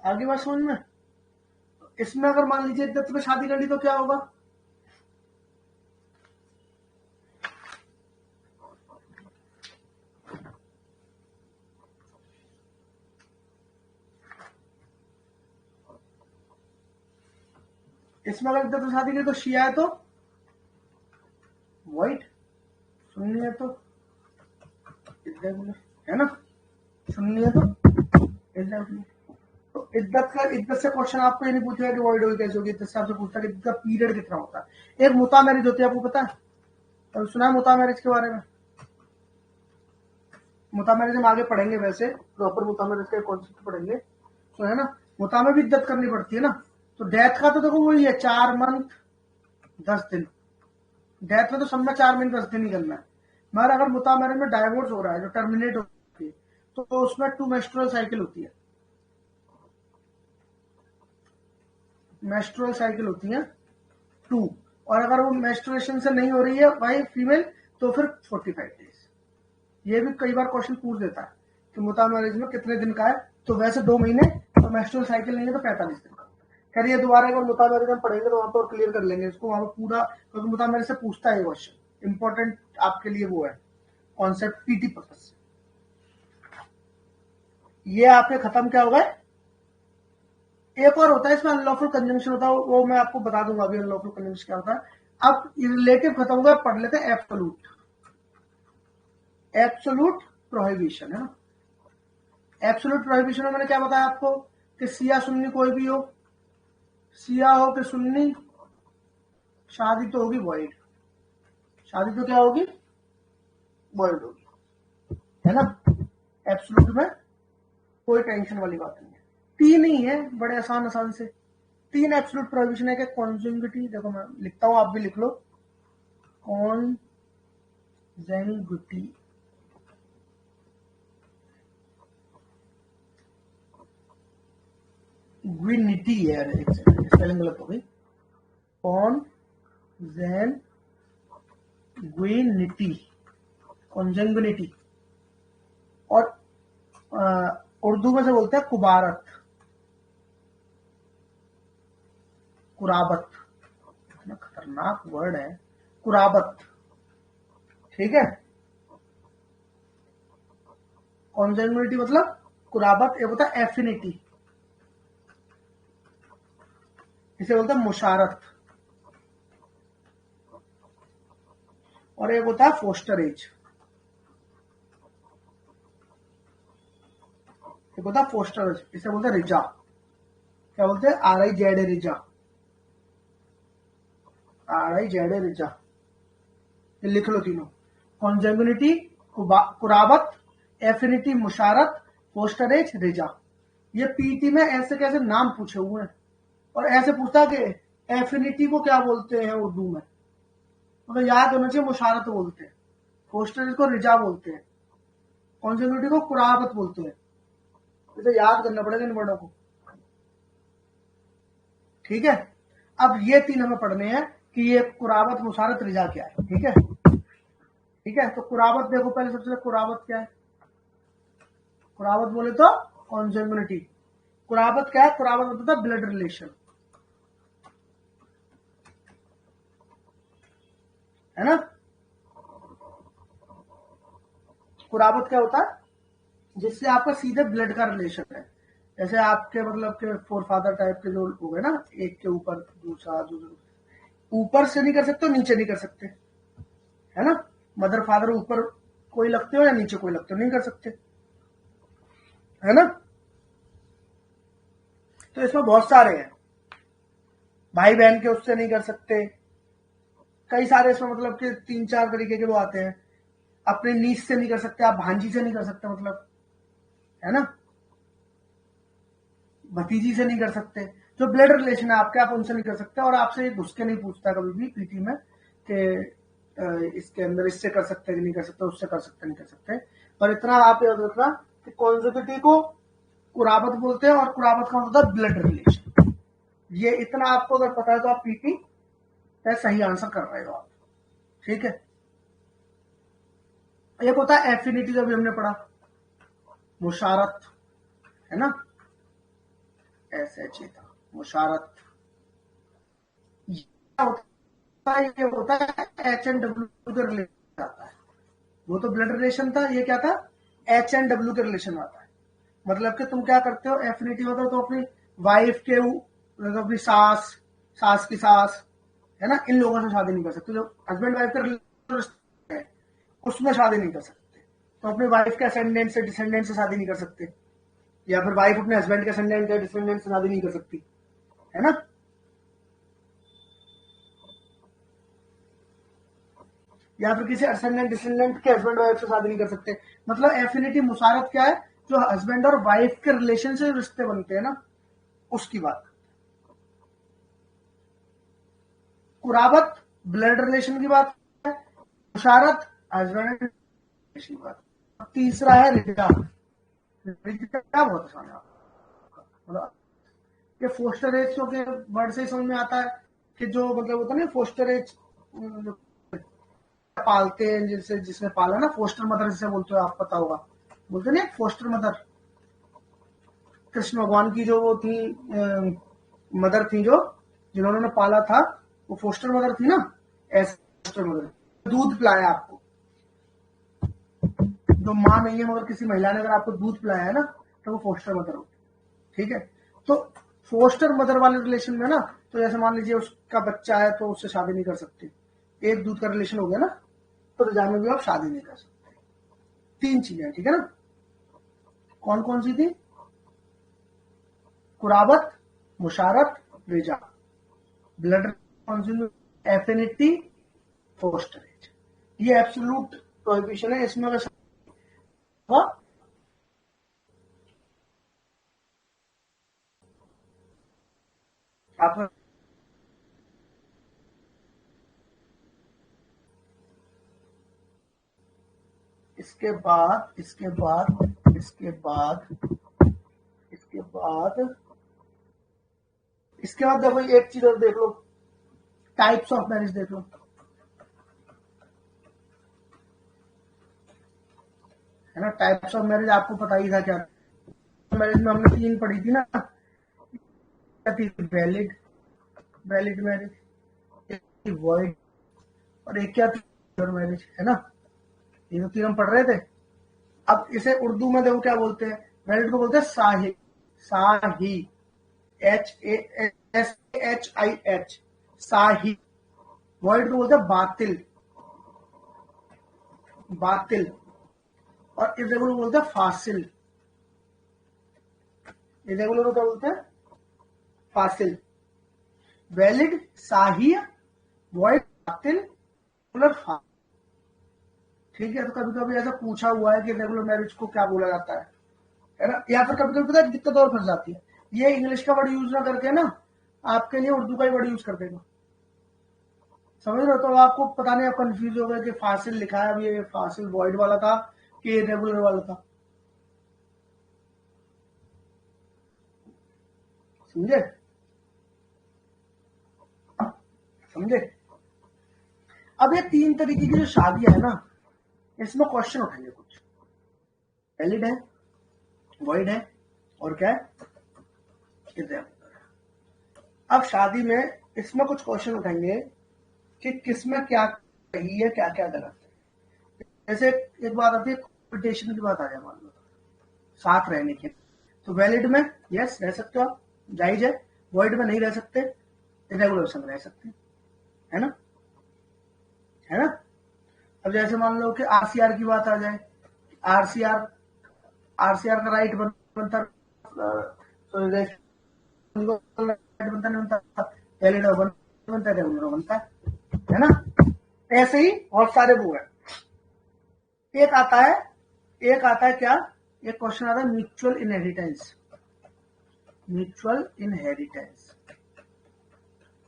आगे बात समझ में। इसमें अगर मान लीजिए इद्दत में शादी कर ली तो क्या होगा, इसमें अगर इद्दत में शादी की तो शिया है तो वाइट, सुन्नी है तो इर्रेगुलर, है ना, सुन्नी है तो इर्रेगुलर। तो इद्दत से क्वेश्चन आपको ये नहीं पूछेगा कि वॉइड होगी कैसे होगी, इद्दत से आपसे पूछता है कि इद्दत का पीरियड कितना होता है। एक मुता मैरिज होती है, आपको पता है, तो सुना है मुता मैरिज के बारे में, मुतामेरिज्म आगे पढ़ेंगे, वैसे प्रॉपर मुतामेरिज्म के कॉन्सेप्ट पढ़ेंगे तो है ना। मुता में भी इद्दत करनी पड़ती है ना। तो डेथ का तो देखो वही है 4 मंथ 10 दिन। डेथ में तो सब में 4 महीने 10 दिन ही करना है। मगर अगर मुता मैरिज में डाइवोर्स हो रहा है, जो टर्मिनेट होती है, तो उसमें 2 मेस्ट्रुअल साइकिल होती है। मेस्ट्रुअल साइकिल होती है 2। और अगर वो मेस्ट्रुएशन से नहीं हो रही है भाई फीमेल, तो फिर 45 डेज। ये भी कई बार क्वेश्चन पूछ देता है कि मुता मैरिज में कितने दिन का है। तो वैसे 2 महीने, तो मेस्ट्रुअल साइकिल नहीं है तो 45 दिन का। खैर ये दोबारा एक बार मुता मैरिज में पढ़ेंगे तो वहां पर क्लियर कर लेंगे इसको, वहां पर पूरा, क्योंकि मुता मैरिज से पूछता है क्वेश्चन, इंपॉर्टेंट आपके लिए वो है कॉन्सेप्ट पीटी पर्पज से। ये आपके खत्म क्या होगा। एक और होता है इसमें अनलॉफुल कंजंक्शन होता है, वो मैं आपको बता दूंगा अभी अनलॉफुल कंजंक्शन क्या होता है। अब रिलेटिव खत्म होगा, पढ़ लेते हैं एब्सोल्यूट। एब्सोल्यूट प्रोहिबिशन है ना। एब्सोल्यूट प्रोहिबिशन में मैंने क्या बताया आपको कि सिया सुन्नी कोई भी हो, सिया हो कि सुन्नी, शादी तो होगी वॉइड। शादी तो क्या होगी, वॉइड होगी, है ना। एब्सोल्यूट में कोई टेंशन वाली बात नहीं है। 3 ही है, बड़े आसान आसान से 3 एब्सोल्यूट प्रोहिबिशन है कि कॉन्जुगिटी, देखो मैं लिखता हूं आप भी लिख लो, कॉन्जेंगिटी, ग्विनिटी है, स्पेलिंग गलत हो गई, कॉन्जेंगिटी, कॉन्जेंगिटी। और उर्दू में से बोलते हैं कुबारत, कुराबत, इतना खतरनाक वर्ड है कुराबत, ठीक है। कॉन्जेंगिटी मतलब कुराबत। एक होता है एफिनिटी, इसे बोलते हैं मुशारत। और एक होता है फोस्टरेज, एक होता है फोस्टरेज, इसे बोलते हैं रिजा। क्या बोलते हैं, RIZ रिजा, RIZ रिजा। ये लिख लो तीनों, कॉन्जेंगिटी, कुराबत, एफिनिटी मुशारत, फोस्टरेज रिजा। ये पीटी में ऐसे कैसे नाम पूछे हुए हैं। और ऐसे पूछता कि एफिनिटी को क्या बोलते हैं उर्दू में, मतलब याद होना चाहिए, मुशारत बोलते हैं, फोस्टरेज को रिजा बोलते हैं, कॉन्जेंगिटी को कुराबत बोलते हैं। इसे याद करना पड़ेगा इन वर्डों को, ठीक है। अब ये 3 हमें पढ़ने हैं कि ये कुराबत मुशारत रिजा क्या है, ठीक है। ठीक है, तो कुराबत देखो पहले सबसे पहले कुराबत क्या है। कुराबत बोले तो कॉन्जेंगिटी। कुराबत क्या है, कुराबत मतलब था ब्लड रिलेशन, है ना। कुराबत क्या होता है, जिससे आपका सीधे ब्लड का रिलेशन है। जैसे आपके मतलब के फोर फादर टाइप के जो हो गए ना, एक के ऊपर दूसरा, ऊपर से नहीं कर सकते और नीचे नहीं कर सकते, है ना। मदर फादर ऊपर कोई लगते हो या नीचे कोई लगते हो, नहीं कर सकते, है ना। तो इसमें बहुत सारे हैं, भाई बहन के उससे नहीं कर सकते, कई सारे इसमें मतलब कि 3-4 तरीके के वो आते हैं। अपने नीस से नहीं कर सकते, आप भांजी से नहीं कर सकते, मतलब, है ना। भतीजी से नहीं कर सकते, जो ब्लड रिलेशन है आपके, आप उनसे नहीं कर सकते। और आपसे ये घुस के नहीं पूछता कभी भी पीटी में कि इसके अंदर इससे कर सकते कि नहीं कर सकते, उससे कर सकते नहीं कर सकते। पर इतना आप याद रखना कि कॉन्जुगिटी को कुराबत बोलते हैं, और कुराबत का मतलब ब्लड रिलेशन। ये इतना आपको अगर पता है तो आप पीटी सही आंसर कर रहे हो आप, ठीक है। एक होता है एफिनिटी, जो भी हमने पढ़ा, मुशारत, है ना, SH था मुशारत। ये होता है H&W के रिलेशन आता है। वो तो ब्लड रिलेशन था, ये क्या था, H&W के रिलेशन आता है। मतलब कि तुम क्या करते हो, एफिनिटी होता है तो अपनी वाइफ के, मतलब अपनी सास, सास की सास, है ना, इन लोगों से शादी नहीं कर सकते। जो हस्बैंड वाइफ का रिलेशन है उसमें शादी नहीं कर सकते। तो अपनी वाइफ के असेंडेंट से, डिसेंडेंट से शादी नहीं कर सकते, या फिर वाइफ अपने हस्बैंड के असेंडेंट या डिसेंडेंट से शादी नहीं कर सकती, है ना। या फिर किसी असेंडेंट डिसेंडेंट के हस्बैंड वाइफ से शादी नहीं कर सकते। मतलब एफिनिटी मुशारत क्या है, जो हस्बैंड और वाइफ के रिलेशन से रिश्ते बनते हैं ना, उसकी बात। कुराबत ब्लड रिलेशन की बात है, मुशारत हस्बैंड रिलेशन की बात। तीसरा है रिजा। रिजा क्या बहुत आसान है मतलब, ये फोस्टर एज के वर्ड से समझ में आता है कि जो मतलब होता है ना फोस्टर एज, पालते हैं जिससे, जिसने पाला ना, फोस्टर मदर जिसे बोलते हो, आप पता होगा, बोलते नहीं फोस्टर मदर। कृष्ण भगवान की जो वो थी मदर थी, जो जिन्होंने उन्हें पाला था, वो फोस्टर मदर थी ना, ऐसे फोस्टर मदर। दूध पिलाया आपको, जो माँ नहीं है मगर किसी महिला ने अगर आपको दूध पिलाया है ना, तो वो फोस्टर मदर होती। ठीक है, तो फोस्टर मदर वाले रिलेशन में ना, तो जैसे मान लीजिए उसका बच्चा है तो उससे शादी नहीं कर सकते, एक दूध का रिलेशन हो गया ना, तो रिजा में भी आप शादी नहीं कर सकते। तीन चीजें, ठीक है ना, कौन कौन सी थी? कुराबत, मुशारत, रिजा। ब्लड एफिनिटी, फोस्टरेज, ये एब्सोल्यूट प्रोहिबिशन है इसमें। अगर आप इसके बाद इसके बाद इसके बाद इसके बाद इसके बाद देखो एक चीज और देख लो, टाइप्स ऑफ मैरिज देख लो, है ना। टाइप्स ऑफ मैरिज आपको पता ही था क्या, मैरिज में हमने तीन पढ़ी थी ना, क्या थी? वैलिड, वैलिड मैरिज, एक थी वॉइड, और एक क्या थी? मैरिज, है ना। ये तो तीन हम पढ़ रहे थे। अब इसे उर्दू में देखो क्या बोलते हैं, वैलिड को बोलते हैं साही, साही, HASHIH, साही। वॉइड को बोलते हैं बातिल, बातिल। और इरेगुलर बोलते हैं फासिल, इरेगुलर को क्या बोलते हैं? फासिल। वैलिड साही, वॉइड बातिल, रेगुलर फासिल। ठीक है, तो कभी कभी ऐसा पूछा हुआ है कि रेगुलर मैरिज को क्या बोला जाता है ना। या फिर कभी कभी पता है दिक्कत और फंस जाती है, ये इंग्लिश का वर्ड यूज ना करके ना, आपके लिए उर्दू का ही वर्ड यूज कर देगा, समझ रहे हो। तो आपको पता नहीं, आप कंफ्यूज हो गए कि फासिल लिखा है, अब ये फासिल वॉइड वाला था कि रेगुलर वाला था, समझे? समझे? अब ये तीन तरीके की जो शादियां है ना, इसमें क्वेश्चन उठाएंगे कुछ, वैलिड है, वॉइड है, और क्या है? इरेगुलर। अब शादी में इसमें कुछ क्वेश्चन उठाएंगे कि किसमें क्या सही है, क्या क्या गलत है। जैसे एक बात आती है, कॉम्पिटिशन की बात आ जाए, मान लो साथ रहने की, तो वैलिड में यस रह सकते हो आप, जायज है। वॉइड में नहीं रह सकते, इरेगुलर में रह सकते, है ना, है ना। अब जैसे मान लो कि आरसीआर की बात आ जाए, आरसीआर, आरसीआर का राइट बनता, तो राइट बनता नहीं बनता, वैलिड बनता है, रेगुलर बनता है ना। ऐसे ही बहुत सारे वो है। एक आता है, एक आता है क्या, एक क्वेश्चन आता है mutual inheritance, mutual inheritance.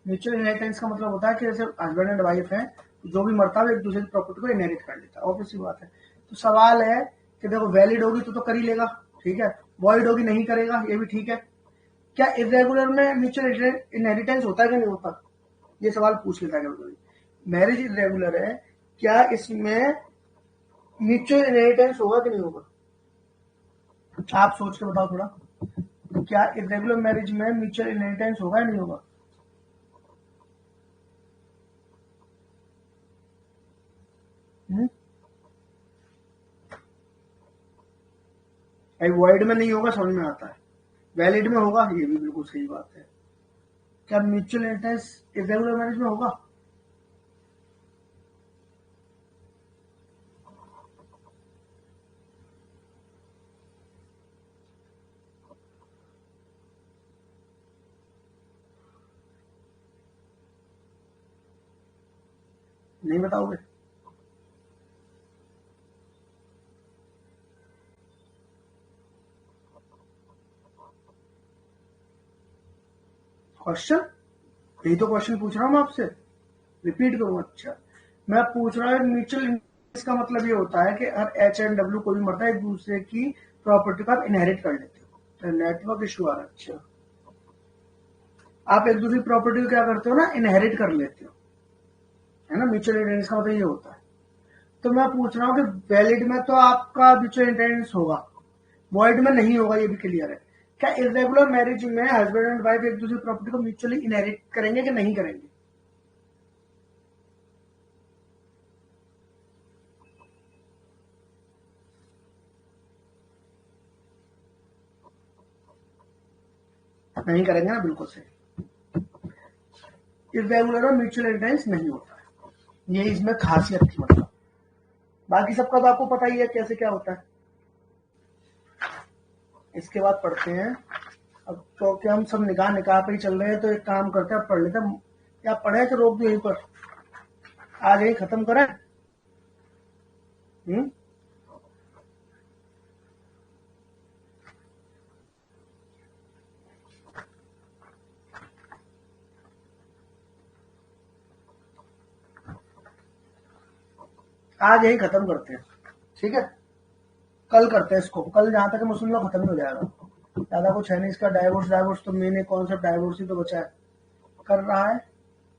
Mutual inheritance का मतलब होता है कि जैसे हस्बैंड एंड वाइफ है, जो भी मरता है एक दूसरे की प्रॉपर्टी को इनहेरिट कर लेता है, ऑब्वियस सी बात है। तो सवाल है कि देखो वैलिड होगी तो कर ही लेगा, ठीक है, वॉइड होगी नहीं करेगा, ये भी ठीक है। क्या इरेगुलर में म्यूचुअल इनहेरिटेंस होता है कि नहीं होता, ये सवाल पूछ लेता है कभी। मैरिज इरेगुलर है, क्या इसमें म्यूचुअल इनहेरिटेंस होगा कि नहीं होगा? आप सोच के बताओ थोड़ा, क्या इरेगुलर मैरिज में म्यूचुअल इनहेरिटेंस होगा या नहीं होगा? भाई वॉइड में नहीं होगा, समझ में आता है, वैलिड में होगा, ये भी बिल्कुल सही बात है। क्या म्यूचुअल इनहेरिटेंस इरेगुलर मैरिज में होगा? नहीं बताओगे? क्वेश्चन, यही तो क्वेश्चन पूछ रहा हूँ मैं आपसे, रिपीट करूँ? अच्छा, मैं पूछ रहा हूँ म्यूचुअल इंटरेस्ट का मतलब ये होता है कि हर एच एंड डब्ल्यू कोई भी मरता है एक दूसरे की प्रॉपर्टी को आप इनहेरिट कर लेते हो। तो नेटवर्क इशू आ रहा है। अच्छा, आप एक दूसरी प्रॉपर्टी को क्या करते हो ना, इनहेरिट कर लेते हो, है ना। म्यूचुअल इंटरेस्ट का मतलब ये होता है। तो मैं पूछ रहा हूँ कि वैलिड में तो आपका म्यूचुअल इंटरेस्ट होगा, वॉइड में नहीं होगा, ये भी क्लियर है। क्या इरेगुलर मैरिज में हस्बैंड एंड वाइफ एक दूसरी प्रॉपर्टी को म्यूचुअली इनहेरिट करेंगे कि नहीं करेंगे? नहीं करेंगे ना, बिल्कुल सही। इरेगुलर और म्यूचुअल इंटरेस्ट नहीं होता है, ये इसमें खासियत थी मतलब। बाकी सबका तो आपको पता ही है कैसे क्या होता है। इसके बाद पढ़ते हैं अब, तो क्या हम सब निकाह निकाह पे ही चल रहे हैं, तो एक काम करते हैं, पढ़ लेते हैं। क्या पढ़े तो रोक दो यहीं पर, आज यही खत्म करें। आज यही खत्म करते हैं, ठीक है। कल करते हैं इसको, कल जहां तक मुस्लिम लोग खत्म हो जाएगा, ज्यादा कुछ है नहीं इसका। डाइवोर्स डाइवोर्स तो मेन कॉन्सेप्ट डाइवोर्स ही तो बचा है, कर रहा है।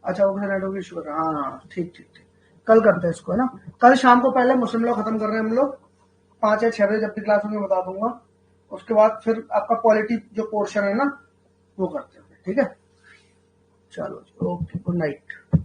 अच्छा, वो नेटवर्क इशू कर रहा है, हाँ ठीक ठीक ठीक। कल करते हैं इसको, है ना। कल शाम को पहले मुस्लिम लोग खत्म कर रहे हैं हम लोग, 5 या 6 बजे जब भी क्लास में बता दूंगा। उसके बाद फिर आपका पॉलिटी जो पोर्शन है ना, वो करते हैं, ठीक है। चलो ओके, गुड नाइट।